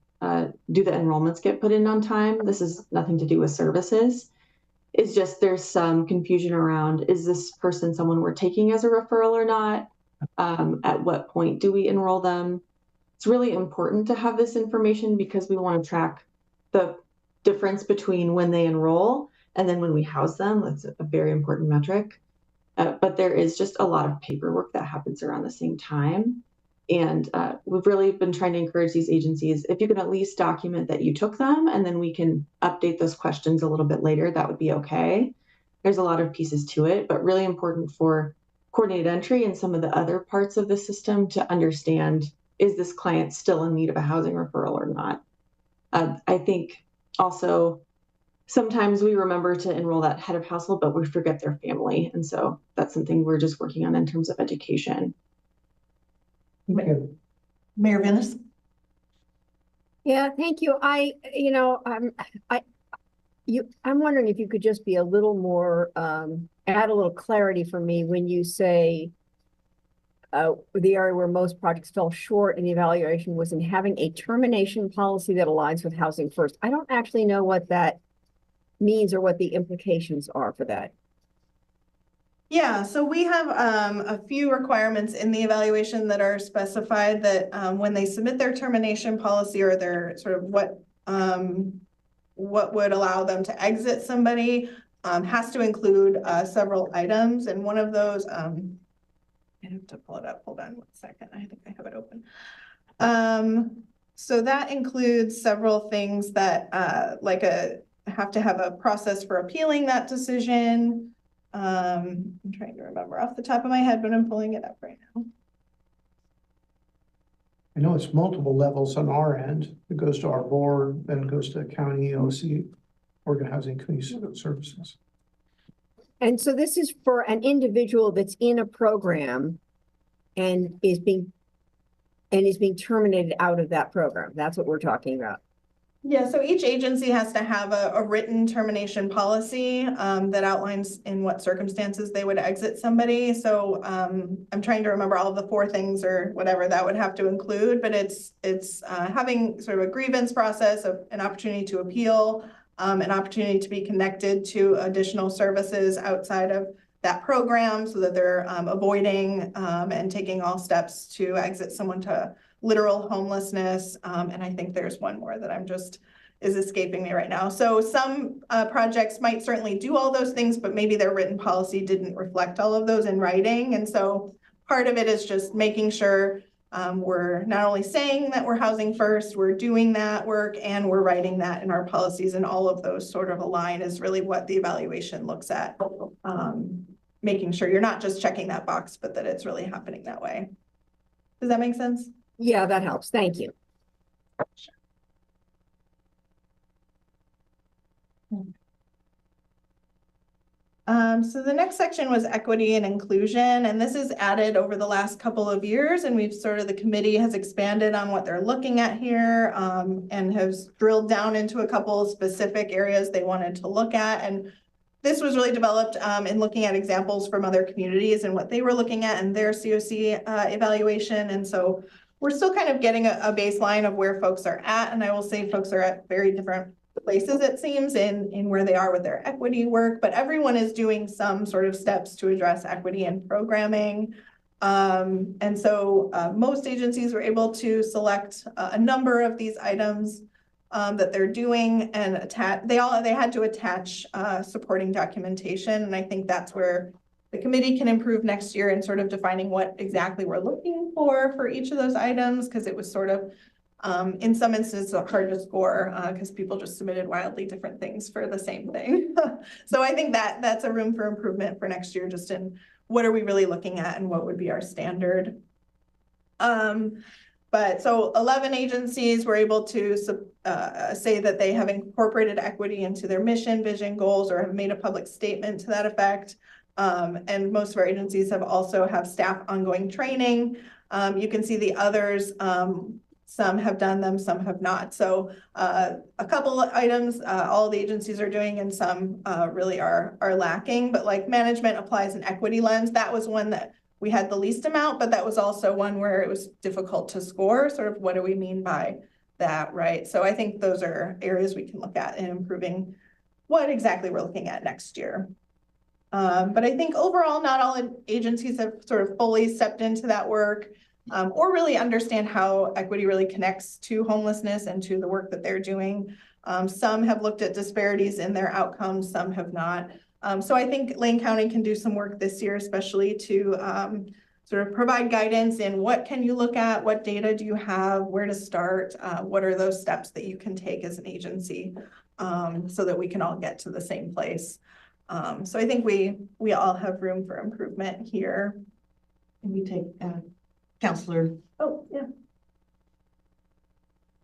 do the enrollments get put in on time, this is nothing to do with services. It's just there's some confusion around, is this person someone we're taking as a referral or not? At what point do we enroll them? It's really important to have this information because we want to track the difference between when they enroll and then when we house them. That's a very important metric. But there is just a lot of paperwork that happens around the same time. And we've really been trying to encourage these agencies, if you can at least document that you took them and then we can update those questions a little bit later, that would be okay. There's a lot of pieces to it, but really important for coordinated entry and some of the other parts of the system to understand, is this client still in need of a housing referral or not? I think also sometimes we remember to enroll that head of household, but we forget their family. And so that's something we're just working on in terms of education. Mayor Venice? Yeah, thank you. I'm wondering if you could just be a little more, add a little clarity for me when you say the area where most projects fell short in the evaluation was in having a termination policy that aligns with Housing First. I don't actually know what that means or what the implications are for that. Yeah, so we have a few requirements in the evaluation that are specified that when they submit their termination policy or their sort of what would allow them to exit somebody has to include several items. And one of those, I have to pull it up. Hold on 1 second. I think I have it open. So that includes several things that have to have a process for appealing that decision. I'm trying to remember off the top of my head, but I'm pulling it up right now. I know it's multiple levels on our end. It goes to our board, then it goes to county OC, Oregon Housing Community Services. And so this is for an individual that's in a program and is being terminated out of that program. That's what we're talking about. Yeah, so each agency has to have a written termination policy that outlines in what circumstances they would exit somebody. So I'm trying to remember all of the 4 things or whatever that would have to include, but it's having sort of a grievance process, an opportunity to appeal, an opportunity to be connected to additional services outside of that program so that they're avoiding and taking all steps to exit someone to literal homelessness. And I think there's one more that is escaping me right now. So some projects might certainly do all those things, but maybe their written policy didn't reflect all of those in writing. And so part of it is just making sure we're not only saying that we're housing first, we're doing that work and we're writing that in our policies, and all of those sort of align is really what the evaluation looks at. Making sure you're not just checking that box, but that it's really happening that way. Does that make sense? Yeah, that helps. Thank you. So the next section was equity and inclusion, and this is added over the last couple of years, and the committee has expanded on what they're looking at here and has drilled down into a couple of specific areas they wanted to look at. And this was really developed in looking at examples from other communities and what they were looking at in their COC evaluation. And so we're still kind of getting a baseline of where folks are at. And I will say folks are at very different places, it seems, in where they are with their equity work, but everyone is doing some sort of steps to address equity in programming. And so most agencies were able to select a number of these items that they're doing and they had to attach supporting documentation. And I think that's where the committee can improve next year in sort of defining what exactly we're looking for each of those items, because it was sort of in some instances hard to score because people just submitted wildly different things for the same thing. So I think that's a room for improvement for next year, just in what are we really looking at and what would be our standard. But so 11 agencies were able to say that they have incorporated equity into their mission, vision, goals, or have made a public statement to that effect. And most of our agencies have staff ongoing training. You can see the others, some have done them, some have not. So a couple of items all the agencies are doing, and some really are lacking. But like management applies an equity lens. That was one that we had the least amount, but that was also one where it was difficult to score. Sort of what do we mean by that, right? So I think those are areas we can look at in improving what exactly we're looking at next year. But I think overall, not all agencies have sort of fully stepped into that work or really understand how equity really connects to homelessness and to the work that they're doing. Some have looked at disparities in their outcomes, some have not. So I think Lane County can do some work this year, especially to sort of provide guidance in what can you look at, what data do you have, where to start, what are those steps that you can take as an agency so that we can all get to the same place. So I think we all have room for improvement here. Can we take Counselor? Oh, yeah.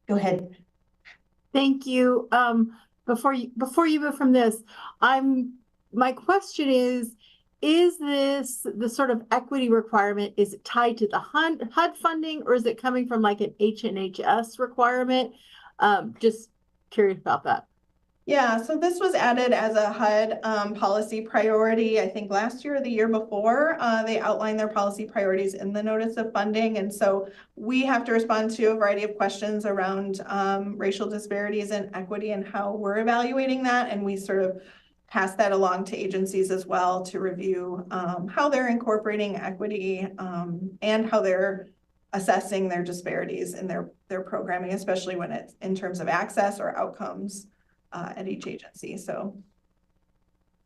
Go ahead. Thank you. Before you move from this, my question is this the sort of equity requirement, is it tied to the HUD funding, or is it coming from like an HNHS requirement? Just curious about that. Yeah, so this was added as a HUD policy priority, I think last year or the year before. They outlined their policy priorities in the notice of funding. And so we have to respond to a variety of questions around racial disparities and equity and how we're evaluating that. And we sort of pass that along to agencies as well to review how they're incorporating equity and how they're assessing their disparities in their programming, especially when it's in terms of access or outcomes. At each agency. So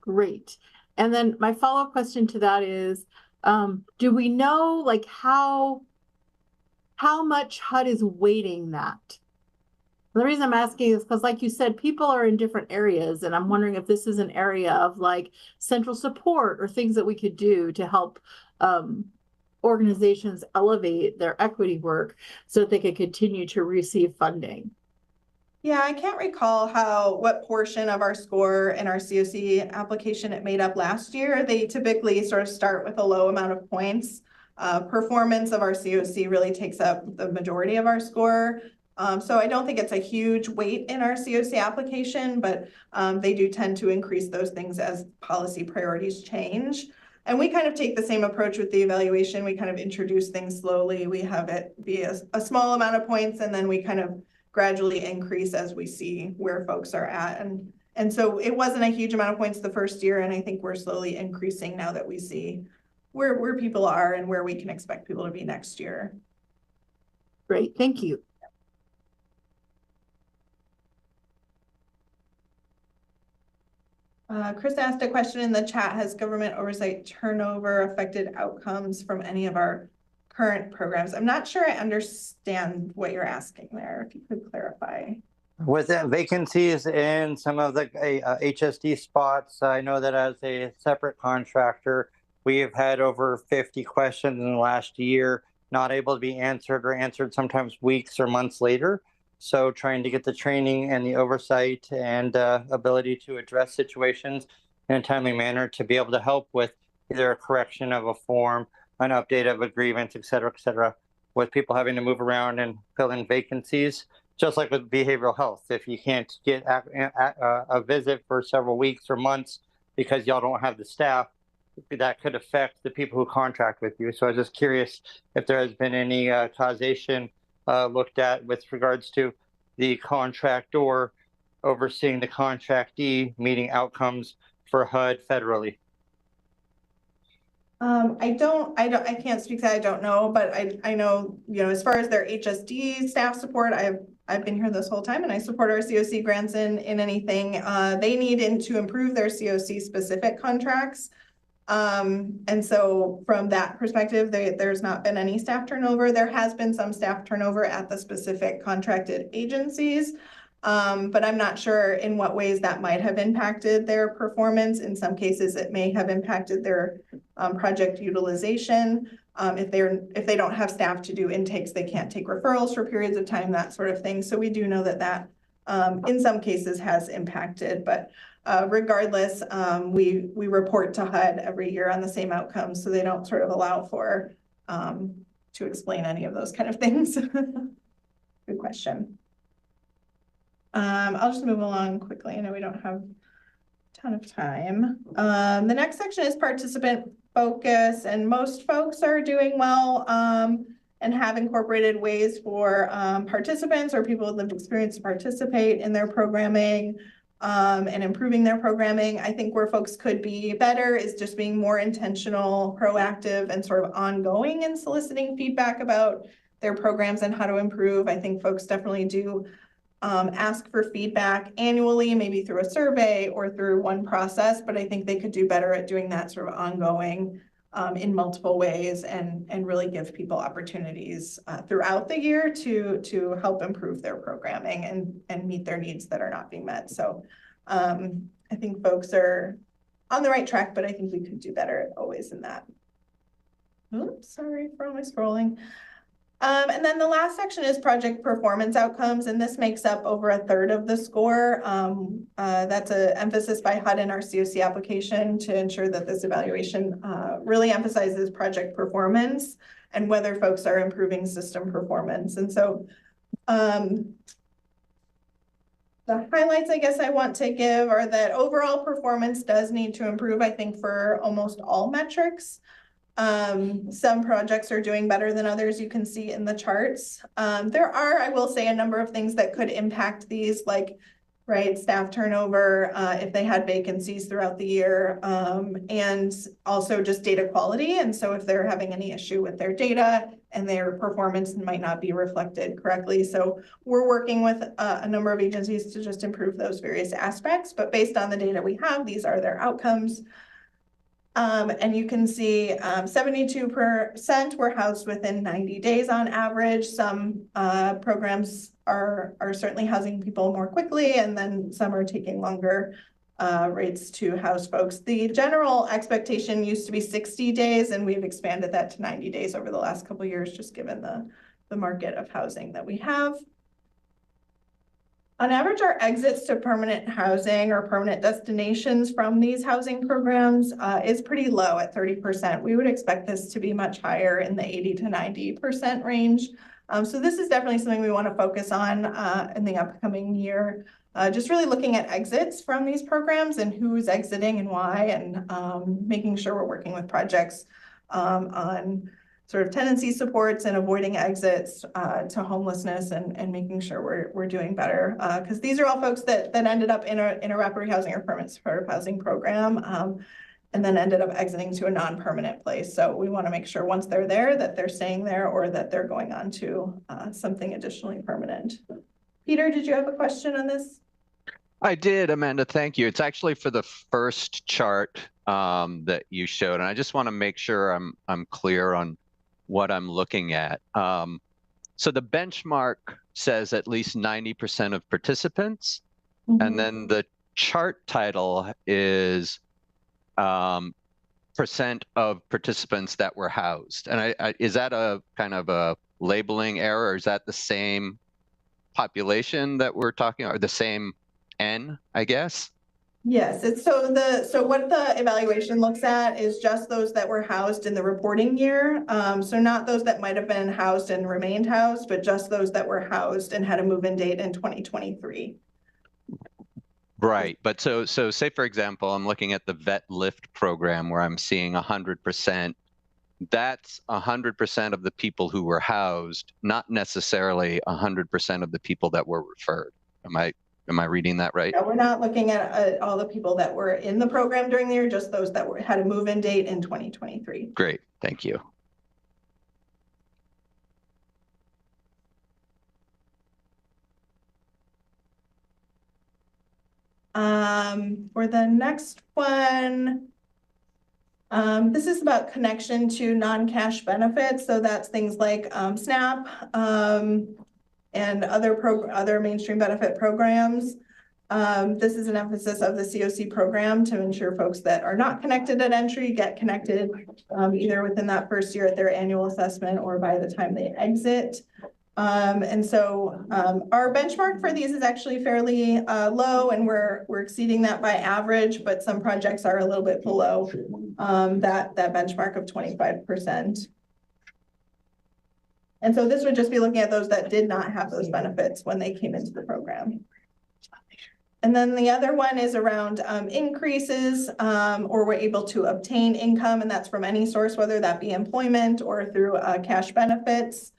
great. And then my follow-up question to that is, do we know like how much HUD is weighting that? The reason I'm asking is because, like you said, people are in different areas, and I'm wondering if this is an area of like central support or things that we could do to help organizations elevate their equity work so that they could continue to receive funding. yeah, I can't recall what portion of our score in our COC application it made up last year. They typically sort of start with a low amount of points. Performance of our COC really takes up the majority of our score. So I don't think it's a huge weight in our COC application, but they do tend to increase those things as policy priorities change. And we kind of take the same approach with the evaluation. We kind of introduce things slowly. We have it be a small amount of points, and then we kind of gradually increase as we see where folks are at. And so it wasn't a huge amount of points the first year, and I think we're slowly increasing now that we see where people are and where we can expect people to be next year. Great, thank you. Chris asked a question in the chat: has government oversight turnover affected outcomes from any of our current programs? I'm not sure I understand what you're asking there. If you could clarify. With vacancies in some of the HSD spots, I know that as a separate contractor, we have had over 50 questions in the last year not able to be answered, or answered sometimes weeks or months later. So trying to get the training and the oversight and ability to address situations in a timely manner to be able to help with either a correction of a form, an update of a grievance, et cetera, with people having to move around and fill in vacancies. Just like with behavioral health, if you can't get a visit for several weeks or months because y'all don't have the staff, that could affect the people who contract with you. So I was just curious if there has been any causation looked at with regards to the contractor overseeing the contractee meeting outcomes for HUD federally? I can't speak to that, I don't know, but I know, as far as their HSD staff support, I've been here this whole time and I support our COC grants in anything, they need to improve their COC specific contracts. And so from that perspective, there's not been any staff turnover. There has been some staff turnover at the specific contracted agencies. But I'm not sure in what ways that might have impacted their performance. In some cases, it may have impacted their project utilization. If they don't have staff to do intakes, they can't take referrals for periods of time, that sort of thing. So we do know that in some cases has impacted, but regardless, we report to HUD every year on the same outcomes, so they don't sort of allow for to explain any of those kind of things. Good question. I'll just move along quickly. I know we don't have a ton of time. The next section is participant focus, and most folks are doing well and have incorporated ways for participants or people with lived experience to participate in their programming and improving their programming. I think where folks could be better is just being more intentional, proactive, and sort of ongoing in soliciting feedback about their programs and how to improve. I think folks definitely do ask for feedback annually, maybe through a survey or through one process, but I think they could do better at doing that sort of ongoing in multiple ways and really give people opportunities throughout the year to help improve their programming and meet their needs that are not being met. So I think folks are on the right track, but I think we could do better always in that. Oops, sorry for all my scrolling. And then the last section is project performance outcomes, and this makes up over a third of the score. That's an emphasis by HUD in our COC application to ensure that this evaluation really emphasizes project performance and whether folks are improving system performance. And so the highlights I guess I want to give are that overall performance does need to improve, I think, for almost all metrics. Some projects are doing better than others, you can see in the charts. There are, I will say, a number of things that could impact these, like, right, staff turnover, if they had vacancies throughout the year, and also just data quality. And so if they're having any issue with their data and their performance might not be reflected correctly. So we're working with a number of agencies to just improve those various aspects, but based on the data we have, these are their outcomes. And you can see 72% were housed within 90 days on average. Some programs are certainly housing people more quickly, and then some are taking longer rates to house folks. The general expectation used to be 60 days, and we've expanded that to 90 days over the last couple of years, just given the market of housing that we have. On average, our exits to permanent housing or permanent destinations from these housing programs is pretty low at 30%. We would expect this to be much higher in the 80 to 90% range. So this is definitely something we want to focus on in the upcoming year. Just really looking at exits from these programs and who's exiting and why, and making sure we're working with projects on sort of tenancy supports and avoiding exits to homelessness and making sure we're doing better. Because these are all folks that ended up in a wrap housing or permanent supportive housing program and then ended up exiting to a non-permanent place. So we want to make sure once they're there that they're staying there or that they're going on to something additionally permanent. Peter, did you have a question on this? I did, Amanda, thank you. It's actually for the first chart that you showed, and I just want to make sure I'm clear on what I'm looking at. So the benchmark says at least 90% of participants, and then the chart title is percent of participants that were housed. And is that a kind of a labeling error, or is that the same population that we're talking about, or the same N, I guess? Yes, it's so what the evaluation looks at is just those that were housed in the reporting year. So not those that might have been housed and remained housed, but just those that were housed and had a move-in date in 2023. Right, but so say for example, I'm looking at the Vet Lift program where I'm seeing 100%. That's 100% of the people who were housed, not necessarily 100% of the people that were referred. Am I Am I reading that right? We're not looking at all the people that were in the program during the year, just those that had a move-in date in 2023. Great, thank you. For the next one, this is about connection to non-cash benefits. So that's things like SNAP and other mainstream benefit programs. This is an emphasis of the COC program to ensure folks that are not connected at entry get connected either within that first year at their annual assessment or by the time they exit. And so our benchmark for these is actually fairly low, and we're exceeding that by average, but some projects are a little bit below that benchmark of 25%. And so this would just be looking at those that did not have those benefits when they came into the program. And then the other one is around increases or we're able to obtain income, and that's from any source, whether that be employment or through cash benefits.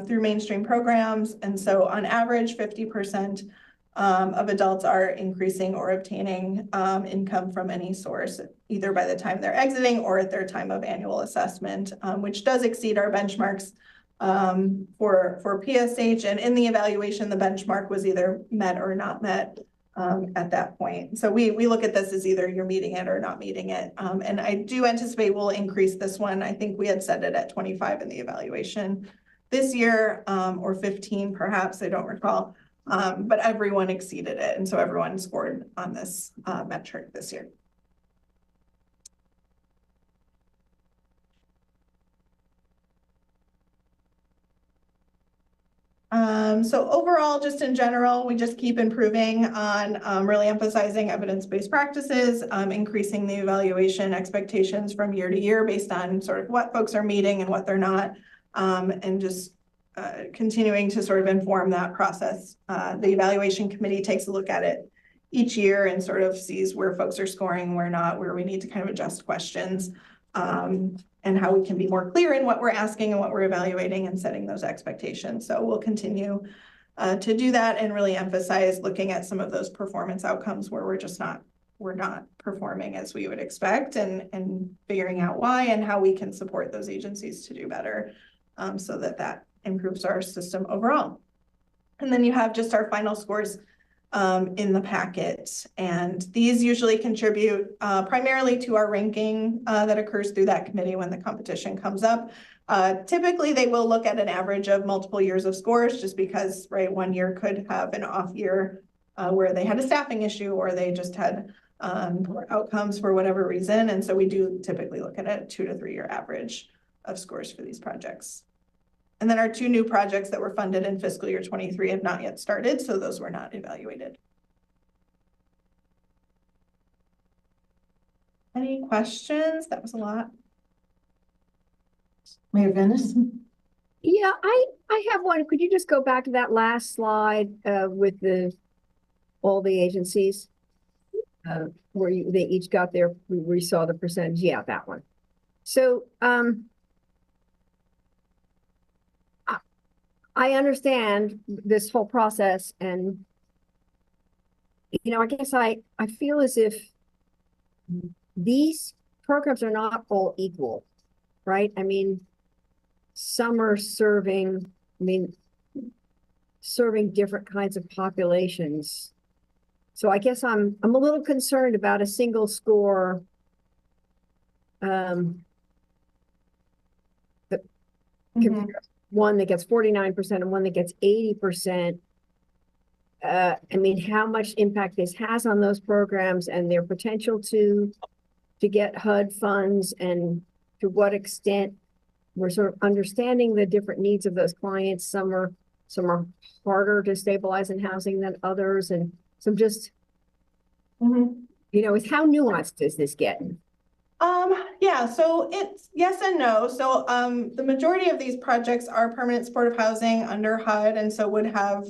Through mainstream programs. And so on average, 50% of adults are increasing or obtaining income from any source, either by the time they're exiting or at their time of annual assessment, which does exceed our benchmarks for PSH. And in the evaluation, the benchmark was either met or not met at that point. So we look at this as either you're meeting it or not meeting it. And I do anticipate we'll increase this one. I think we had set it at 25 in the evaluation this year, or 15 perhaps, I don't recall, but everyone exceeded it. And so everyone scored on this metric this year. So overall, just in general, we just keep improving on really emphasizing evidence-based practices, increasing the evaluation expectations from year to year based on sort of what folks are meeting and what they're not, and just continuing to sort of inform that process. The evaluation committee takes a look at it each year and sort of sees where folks are scoring, where not, where we need to kind of adjust questions, and how we can be more clear in what we're asking and what we're evaluating and setting those expectations. So we'll continue to do that and really emphasize looking at some of those performance outcomes where we're not performing as we would expect, and figuring out why and how we can support those agencies to do better, so that improves our system overall. And then you have just our final scores in the packet. And these usually contribute primarily to our ranking that occurs through that committee when the competition comes up. Typically, they will look at an average of multiple years of scores, just because, right, one year could have an off year where they had a staffing issue or they just had poor outcomes for whatever reason. And so we do typically look at a 2 to 3 year average of scores for these projects. And then our 2 new projects that were funded in fiscal year 23 have not yet started, so those were not evaluated. Any questions? That was a lot. Mayor Venice? Yeah, I have one. Could you just go back to that last slide with all the agencies where they each got their, we saw the percentage? Yeah, that one. So I understand this whole process, and I guess I feel as if these programs are not all equal, right? I mean, some are serving different kinds of populations. So I guess I'm a little concerned about a single score one that gets 49% and one that gets 80%. I mean, how much impact this has on those programs and their potential to get HUD funds, and to what extent we're sort of understanding the different needs of those clients. Some are harder to stabilize in housing than others, and so just is how nuanced does this get? Yeah, so it's yes and no. So the majority of these projects are permanent supportive housing under HUD, and so would have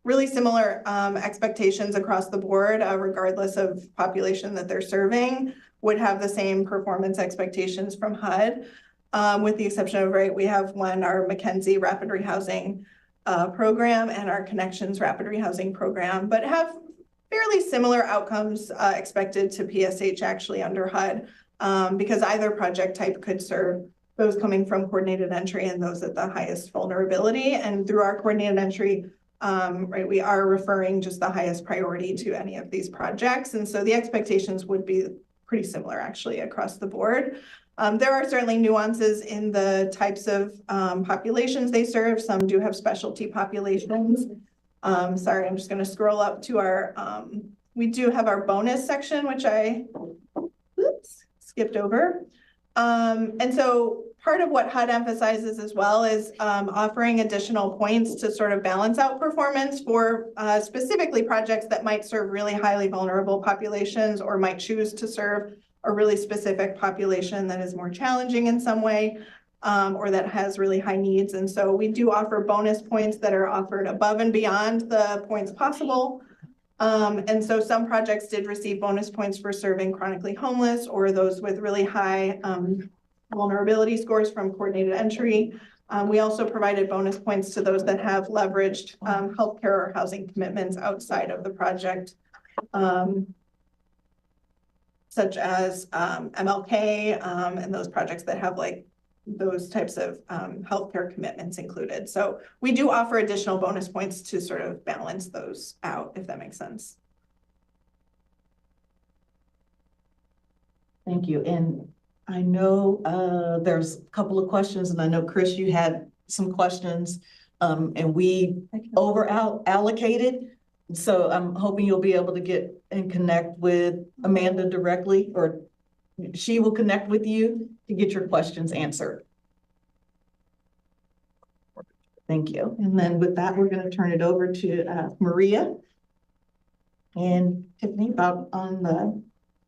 really similar expectations across the board, regardless of population that they're serving, would have the same performance expectations from HUD, with the exception of, right, we have one, our McKenzie rapid rehousing program and our Connections Rapid Rehousing program, but have fairly similar outcomes expected to PSH actually under HUD, because either project type could serve those coming from coordinated entry and those at the highest vulnerability. And through our coordinated entry, right, we are referring just the highest priority to any of these projects. And so the expectations would be pretty similar actually across the board. There are certainly nuances in the types of populations they serve. Some do have specialty populations. Sorry, I'm just going to scroll up to our, we do have our bonus section, which I skipped over. And so part of what HUD emphasizes as well is offering additional points to sort of balance out performance for specifically projects that might serve really highly vulnerable populations or might choose to serve a really specific population that is more challenging in some way, or that has really high needs. And so we do offer bonus points that are offered above and beyond the points possible. And so some projects did receive bonus points for serving chronically homeless or those with really high vulnerability scores from coordinated entry. We also provided bonus points to those that have leveraged healthcare or housing commitments outside of the project, such as MLK and those projects that have like those types of healthcare commitments included. So we do offer additional bonus points to sort of balance those out, if that makes sense. Thank you. And I know there's a couple of questions, and I know, Chris, you had some questions, and we allocated. So I'm hoping you'll be able to get and connect with Amanda directly, or she will connect with you to get your questions answered. Thank you. And then with that, we're going to turn it over to Maria and Tiffany about on the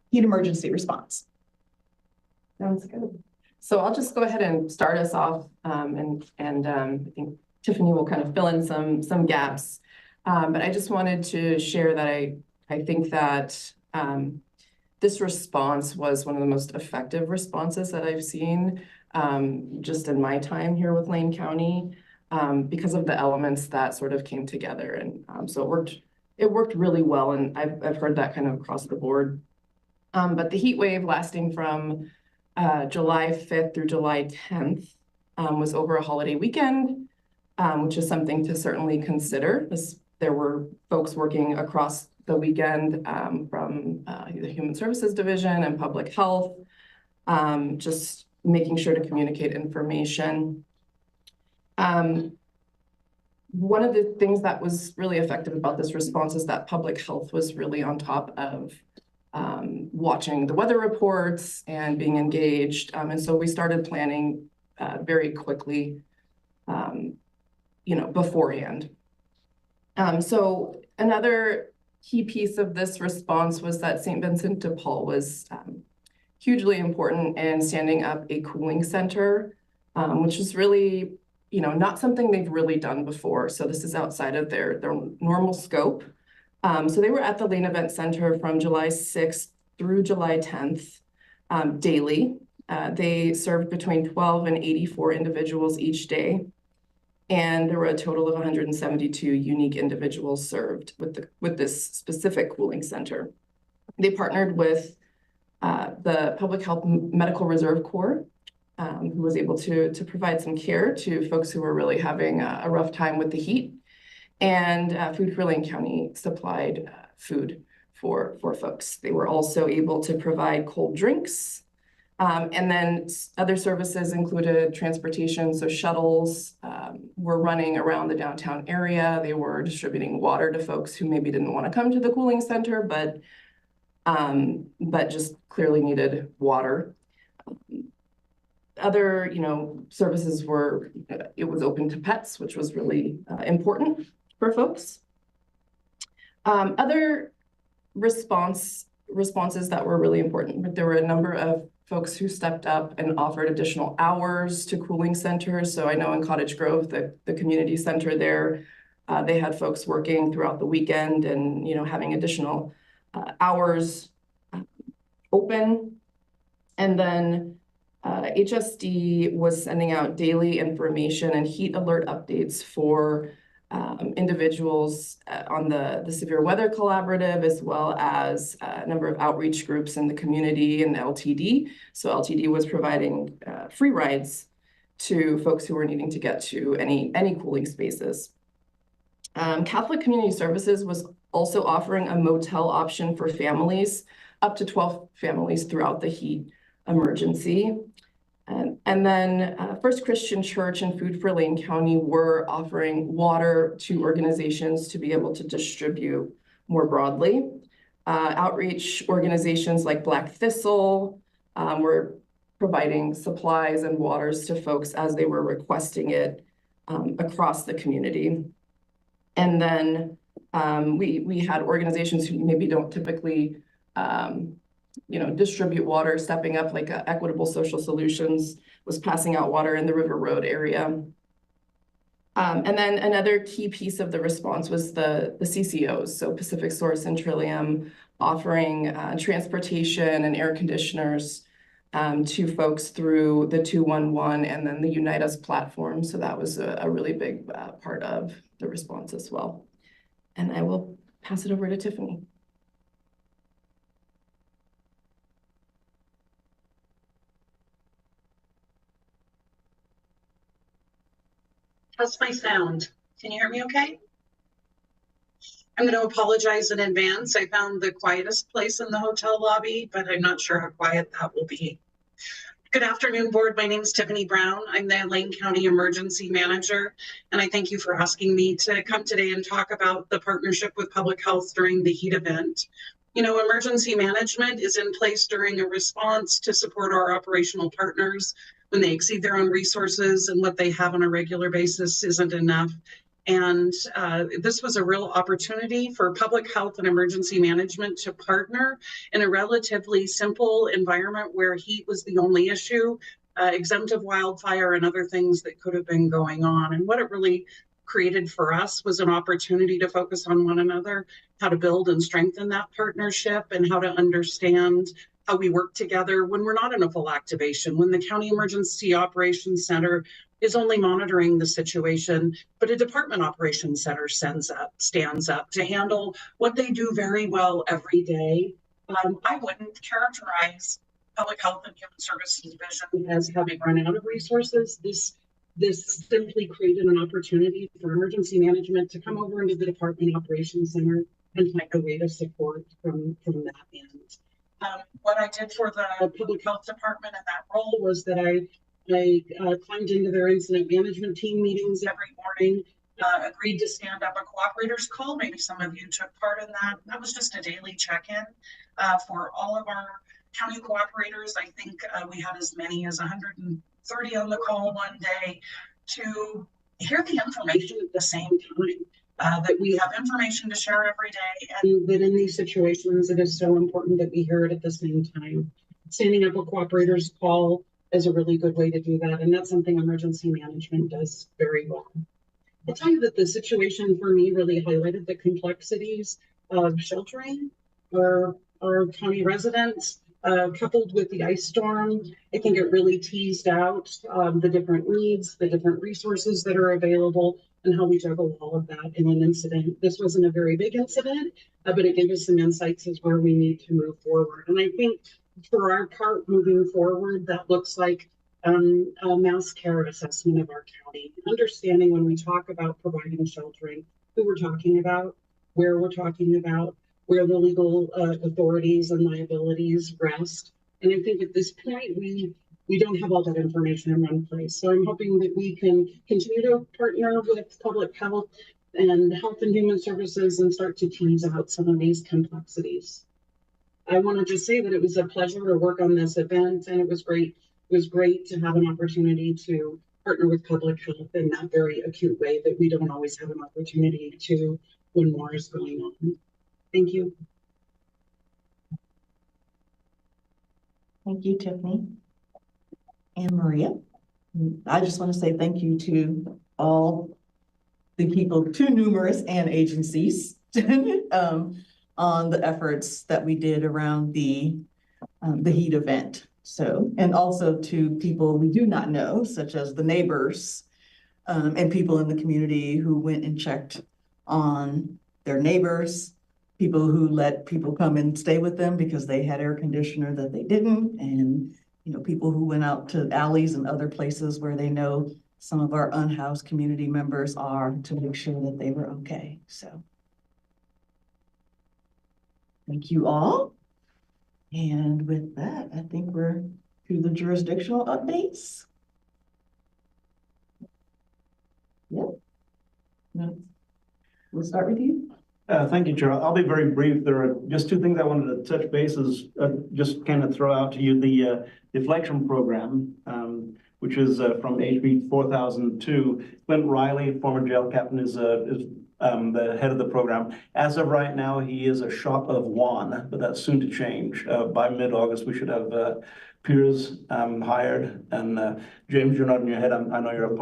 heat emergency response. Sounds good. So I'll just go ahead and start us off, and I think Tiffany will kind of fill in some gaps. But I just wanted to share that I think that this response was one of the most effective responses that I've seen just in my time here with Lane County, because of the elements that sort of came together. And so it worked really well, and I've heard that kind of across the board. But the heat wave lasting from July 5th through July 10th was over a holiday weekend, which is something to certainly consider. There were folks working across the weekend from the Human Services Division and Public Health, just making sure to communicate information. One of the things that was really effective about this response is that Public Health was really on top of watching the weather reports and being engaged. And so we started planning very quickly, beforehand. So another key piece of this response was that St. Vincent de Paul was hugely important in standing up a cooling center, which is really, not something they've really done before. So this is outside of their normal scope. So they were at the Lane Event Center from July 6th through July 10th daily. They served between 12 and 84 individuals each day. And there were a total of 172 unique individuals served with this specific cooling center. They partnered with the Public Health Medical Reserve Corps, who was able to provide some care to folks who were really having a rough time with the heat. And Food for Lane County supplied food for folks. They were also able to provide cold drinks. And then other services included transportation. So shuttles were running around the downtown area. They were distributing water to folks who maybe didn't want to come to the cooling center, but just clearly needed water. Other, services it was open to pets, which was really important for folks. Other responses that were really important, but there were a number of folks who stepped up and offered additional hours to cooling centers. So I know in Cottage Grove, the community center there, they had folks working throughout the weekend and, having additional hours open. And then HSD was sending out daily information and heat alert updates for individuals on the Severe Weather Collaborative, as well as a number of outreach groups in the community and LTD. So LTD was providing free rides to folks who were needing to get to any cooling spaces. Catholic Community Services was also offering a motel option for families, up to 12 families throughout the heat emergency. And then First Christian Church and Food for Lane County were offering water to organizations to be able to distribute more broadly. Outreach organizations like Black Thistle were providing supplies and waters to folks as they were requesting it across the community. And then we had organizations who maybe don't typically distribute water, stepping up, like Equitable Social Solutions was passing out water in the River Road area. And then another key piece of the response was the CCOs, so Pacific Source and Trillium, offering transportation and air conditioners to folks through the 211 and then the Unite Us platform. So that was a really big part of the response as well. And I will pass it over to Tiffany. How's my sound? Can you hear me okay? I'm going to apologize in advance. I found the quietest place in the hotel lobby, but I'm not sure how quiet that will be. Good afternoon, board. My name is Tiffany Brown. I'm the Lane County Emergency Manager, and I thank you for asking me to come today and talk about the partnership with public health during the heat event. You know, emergency management is in place during a response to support our operational partners when they exceed their own resources and what they have on a regular basis isn't enough. And this was a real opportunity for public health and emergency management to partner in a relatively simple environment where heat was the only issue, exempt of wildfire and other things that could have been going on. And what it really created for us was an opportunity to focus on one another, how to build and strengthen that partnership, and how to understand how we work together when we're not in a full activation, when the County Emergency Operations Center is only monitoring the situation, but a Department Operations Center stands up to handle what they do very well every day. I wouldn't characterize Public Health and Human Services Division as having run out of resources. This simply created an opportunity for emergency management to come over into the Department Operations Center and find a way to support from that end. What I did for the Public Health Department in that role was that I climbed into their incident management team meetings every morning, agreed to stand up a cooperators call. Maybe some of you took part in that. That was just a daily check-in for all of our county cooperators. I think we had as many as 130 on the call one day to hear the information at the same time. That we have information to share every day, and that in these situations, it is so important that we hear it at the same time. Standing up a cooperators call is a really good way to do that, and that's something emergency management does very well. I'll tell you that the situation for me really highlighted the complexities of sheltering our county residents, coupled with the ice storm. I think it really teased out the different needs, the different resources that are available, and how we juggle all of that in an incident. This wasn't a very big incident, but it gave us some insights as where we need to move forward. And I think for our part moving forward, that looks like a mass care assessment of our county, understanding when we talk about providing sheltering, who we're talking about, where we're talking about, where the legal authorities and liabilities rest. And I think at this point, we don't have all that information in one place. So I'm hoping that we can continue to partner with public health and health and human services and start to tease out some of these complexities. I want to just say that it was a pleasure to work on this event, and it was great. It was great to have an opportunity to partner with public health in that very acute way that we don't always have an opportunity to when more is going on. Thank you. Thank you, Tiffany. And Maria, I just want to say thank you to all the people, too numerous, and agencies on the efforts that we did around the heat event. So, and also to people we do not know, such as the neighbors and people in the community who went and checked on their neighbors, people who let people come and stay with them because they had air conditioner that they didn't, and people who went out to alleys and other places where they know some of our unhoused community members are to make sure that they were okay. So thank you all. And with that, I think we're through the jurisdictional updates. Yep. We'll start with you. Thank you, Chair. I'll be very brief. There are just two things I wanted to touch bases, just kind of throw out to you. The deflection program, which is from HB 4002. Clint Riley, former jail captain, is the head of the program. As of right now, he is a shop of one, but that's soon to change. By mid-August, we should have peers hired. And James, you're nodding your head. I know you're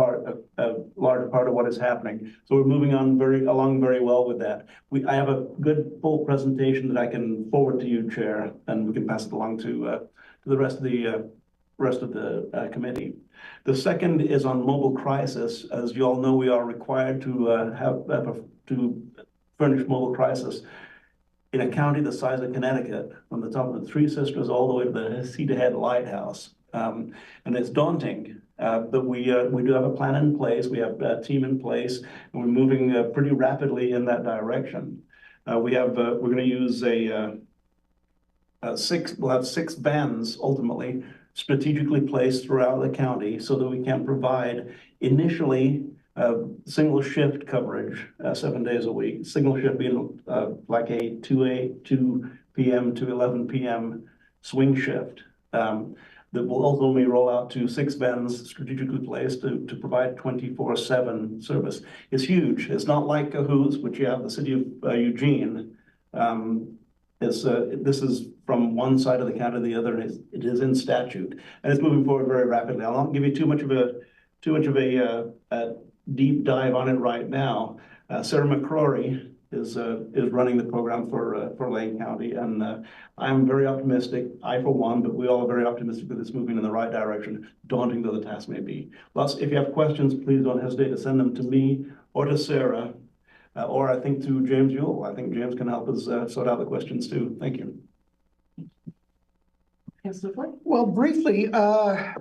a large part of what is happening. So we're moving on along very well with that. I have a good full presentation that I can forward to you, Chair, and we can pass it along to the rest of the committee. The second is on mobile crisis. As you all know, we are required to furnish mobile crisis in a county the size of Connecticut, from the top of the Three Sisters all the way to the Cedarhead Lighthouse. And it's daunting, but we do have a plan in place. We have a team in place, and we're moving pretty rapidly in that direction. We're going to use we'll have 6 vans ultimately strategically placed throughout the county so that we can provide initially single shift coverage 7 days a week. Single shift being like a 2 p.m. to 11 p.m. swing shift that will ultimately roll out to 6 vans strategically placed to provide 24/7 service. It's huge. It's not like Cahoots, which you have the city of Eugene. This is from one side of the county to the other, and it is in statute, and it's moving forward very rapidly. I'll not give you too much of a deep dive on it right now. Sarah McCrory is running the program for Lane County, and I'm very optimistic. I, for one, but we all are very optimistic that it's moving in the right direction, daunting though the task may be. If you have questions, please don't hesitate to send them to me or to Sarah, or I think to James Ewell. I think James can help us sort out the questions too. Thank you. Well, briefly, our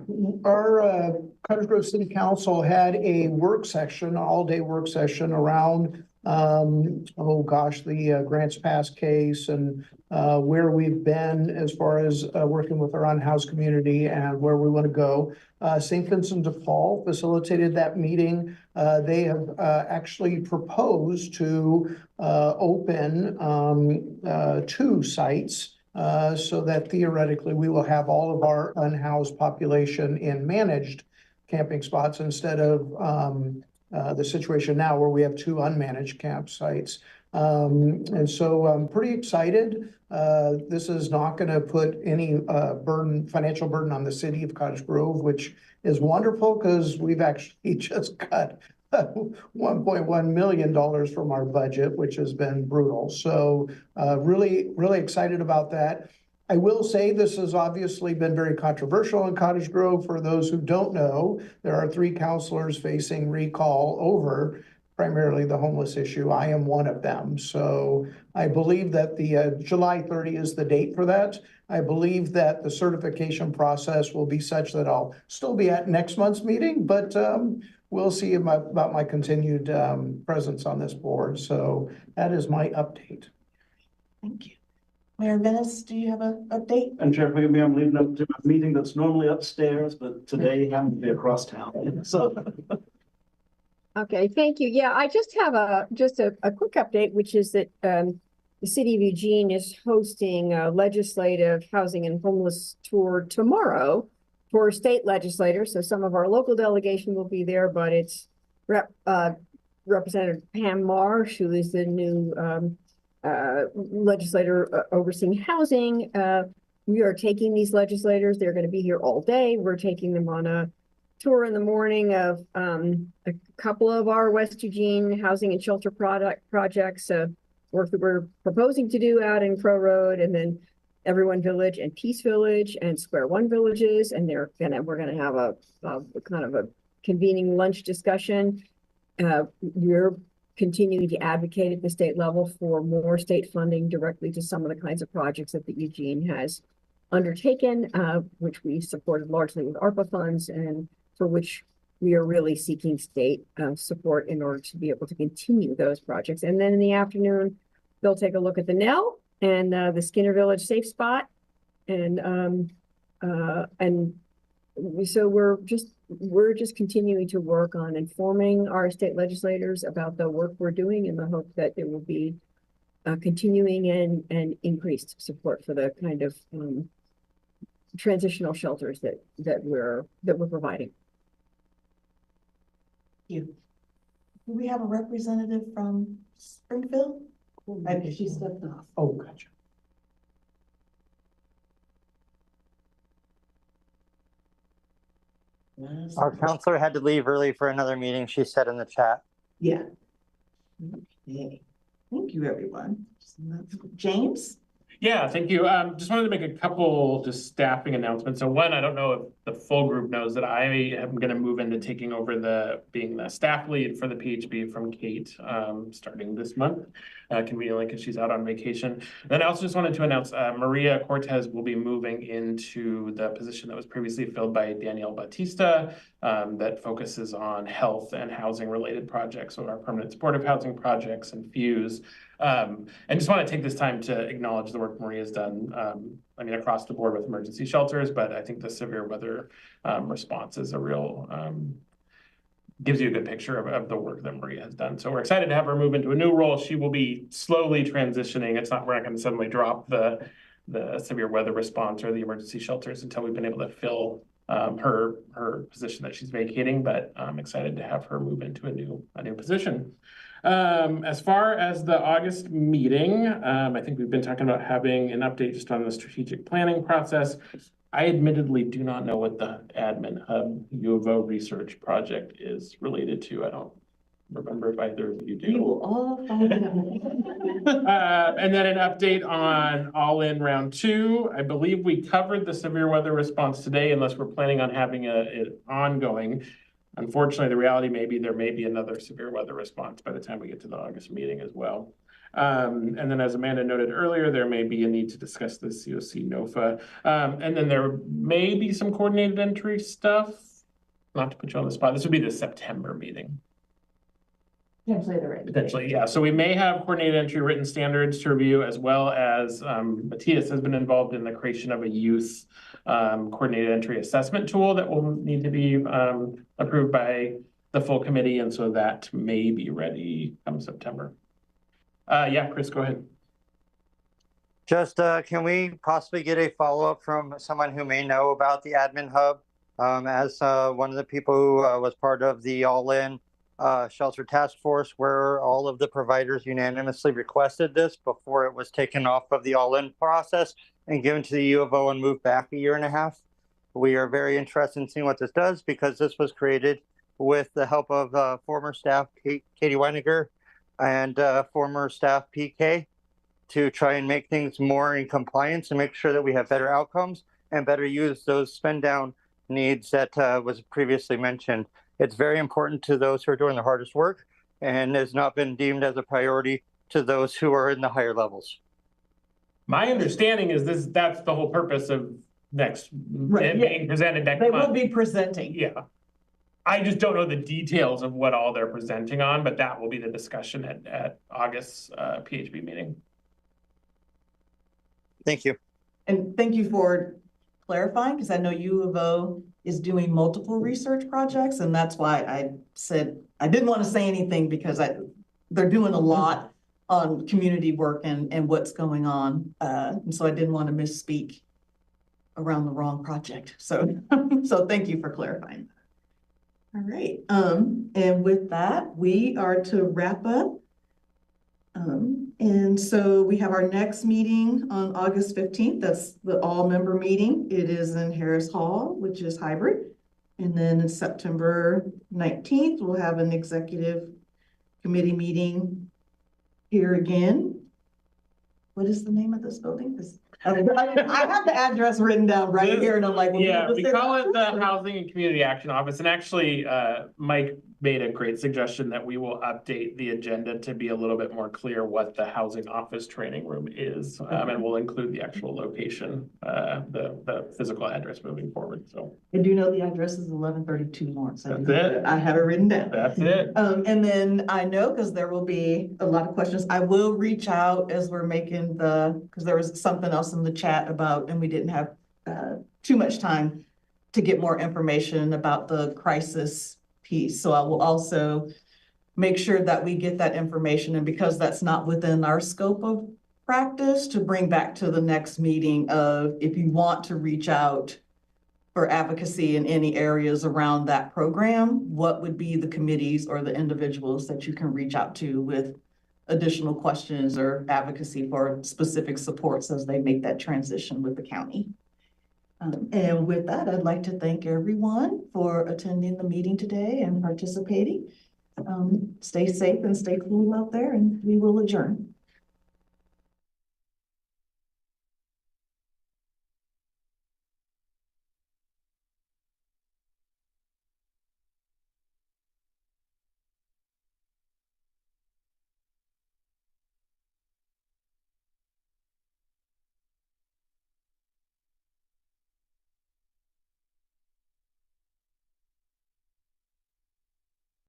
Cottage Grove City Council had a work session, all-day work session around, the Grants Pass case and where we've been as far as working with our unhoused community and where we want to go. St. Vincent de Paul facilitated that meeting. They have actually proposed to open 2 sites so that theoretically we will have all of our unhoused population in managed camping spots instead of the situation now where we have 2 unmanaged campsites. And so I'm pretty excited. This is not going to put any financial burden on the city of Cottage Grove, which is wonderful because we've actually just cut $1.1 million from our budget, which has been brutal. So really, really excited about that. I will say this has obviously been very controversial in Cottage Grove. For those who don't know, there are 3 counselors facing recall over primarily the homeless issue. I am one of them. So I believe that the July 30 is the date for that. I believe that the certification process will be such that I'll still be at next month's meeting, but we'll see about my continued presence on this board. So that is my update. Thank you. Mayor Venice, do you have an update? And Chair, forgive me, I'm leaving up to a meeting that's normally upstairs, but today happened to be across town. So. Okay, thank you. Yeah, I just have a quick update, which is that the city of Eugene is hosting a legislative housing and homeless tour tomorrow for state legislators. So some of our local delegation will be there, but it's Representative Pam Marsh, who is the new legislator overseeing housing. We are taking these legislators. They're going to be here all day. We're taking them on a tour in the morning of a couple of our West Eugene housing and shelter projects, work that we're proposing to do out in Crow Road, and then Everyone Village and Peace Village and Square One Villages. And we're gonna have a kind of a convening lunch discussion. We're continuing to advocate at the state level for more state funding directly to some of the kinds of projects that the Eugene has undertaken, which we supported largely with ARPA funds, and for which we are really seeking state support in order to be able to continue those projects. And then in the afternoon, they'll take a look at the Nell and the Skinner Village Safe Spot. And so we're just continuing to work on informing our state legislators about the work we're doing in the hope that there will be continuing and increased support for the kind of transitional shelters that we're providing. Thank you. Do we have a representative from Springfield? Okay, she stepped off. Oh, gotcha. Our counselor had to leave early for another meeting, she said in the chat. Yeah. Okay. Thank you, everyone. James? Yeah, thank you. Just wanted to make a couple just staffing announcements. So one, I don't know if the full group knows that I am going to move into taking over being the staff lead for the PHB from Kate, starting this month, conveniently because she's out on vacation. Then I also just wanted to announce Maria Cortez will be moving into the position that was previously filled by Danielle Batista, that focuses on health and housing related projects, so our permanent supportive housing projects and Fuse. And just want to take this time to acknowledge the work Maria's done, I mean, across the board with emergency shelters, but I think the severe weather response is a real, gives you a good picture of the work that Maria has done. So we're excited to have her move into a new role. She will be slowly transitioning. We're not going to suddenly drop the severe weather response or the emergency shelters until we've been able to fill her position that she's vacating, but I'm excited to have her move into a new position. As far as the August meeting, I think we've been talking about having an update just on the strategic planning process. I admittedly do not know what the Admin Hub U of O research project is related to. I don't remember if either of you do. You will all find out. And then an update on All In Round 2. I believe we covered the severe weather response today, unless we're planning on having it ongoing. Unfortunately, the reality may be there may be another severe weather response by the time we get to the August meeting as well. And then as Amanda noted earlier, there may be a need to discuss the COC NOFA. And then there may be some coordinated entry stuff. Not to put you on the spot, this would be the September meeting. Potentially, yeah. So we may have coordinated entry written standards to review, as well as Matthias has been involved in the creation of a youth coordinated entry assessment tool that will need to be approved by the full committee. And so that may be ready come September. Yeah, Chris, go ahead. Just can we possibly get a follow-up from someone who may know about the Admin Hub? As one of the people who was part of the All-In Shelter Task Force, where all of the providers unanimously requested this before it was taken off of the All-In process and given to the U of O and moved back a year and a half. We are very interested in seeing what this does, because this was created with the help of former staff Katie Weiniger and former staff PK to try and make things more in compliance and make sure that we have better outcomes and better use those spend down needs that was previously mentioned. It's very important to those who are doing the hardest work and has not been deemed as a priority to those who are in the higher levels. My understanding is that's the whole purpose of being presented next month. They will be presenting. Yeah. I just don't know the details of what all they're presenting on, but that will be the discussion at August's PHB meeting. Thank you. And thank you for clarifying, because I know U of O is doing multiple research projects, and that's why I said I didn't want to say anything, because they're doing a lot on community work and what's going on. And so I didn't want to misspeak around the wrong project. So, so thank you for clarifying. All right. And with that, we are to wrap up. And so we have our next meeting on August 15th. That's the all-member meeting. It is in Harris Hall, which is hybrid. And then in September 19th, we'll have an executive committee meeting here again. what is the name of this building? 'Cause I have the address written down right here and I'm like. well, Yeah, we this is- call it the Housing and Community Action Office, and actually, Mike made a great suggestion that we will update the agenda to be a little bit more clear what the housing office training room is, and we'll include the actual location, the physical address moving forward, so. I do know the address is 1132 Lawrence. That's it. I have it written down. That's it. And then I know, because there will be a lot of questions, I will reach out as we're making because there was something else in the chat about, and we didn't have too much time to get more information about the crisis piece. So I will also make sure that we get that information, and because that's not within our scope of practice, to bring back to the next meeting of, if you want to reach out for advocacy in any areas around that program, what would be the committees or the individuals that you can reach out to with additional questions or advocacy for specific supports as they make that transition with the county. And with that, I'd like to thank everyone for attending the meeting today and participating. Stay safe and stay cool out there, and we will adjourn.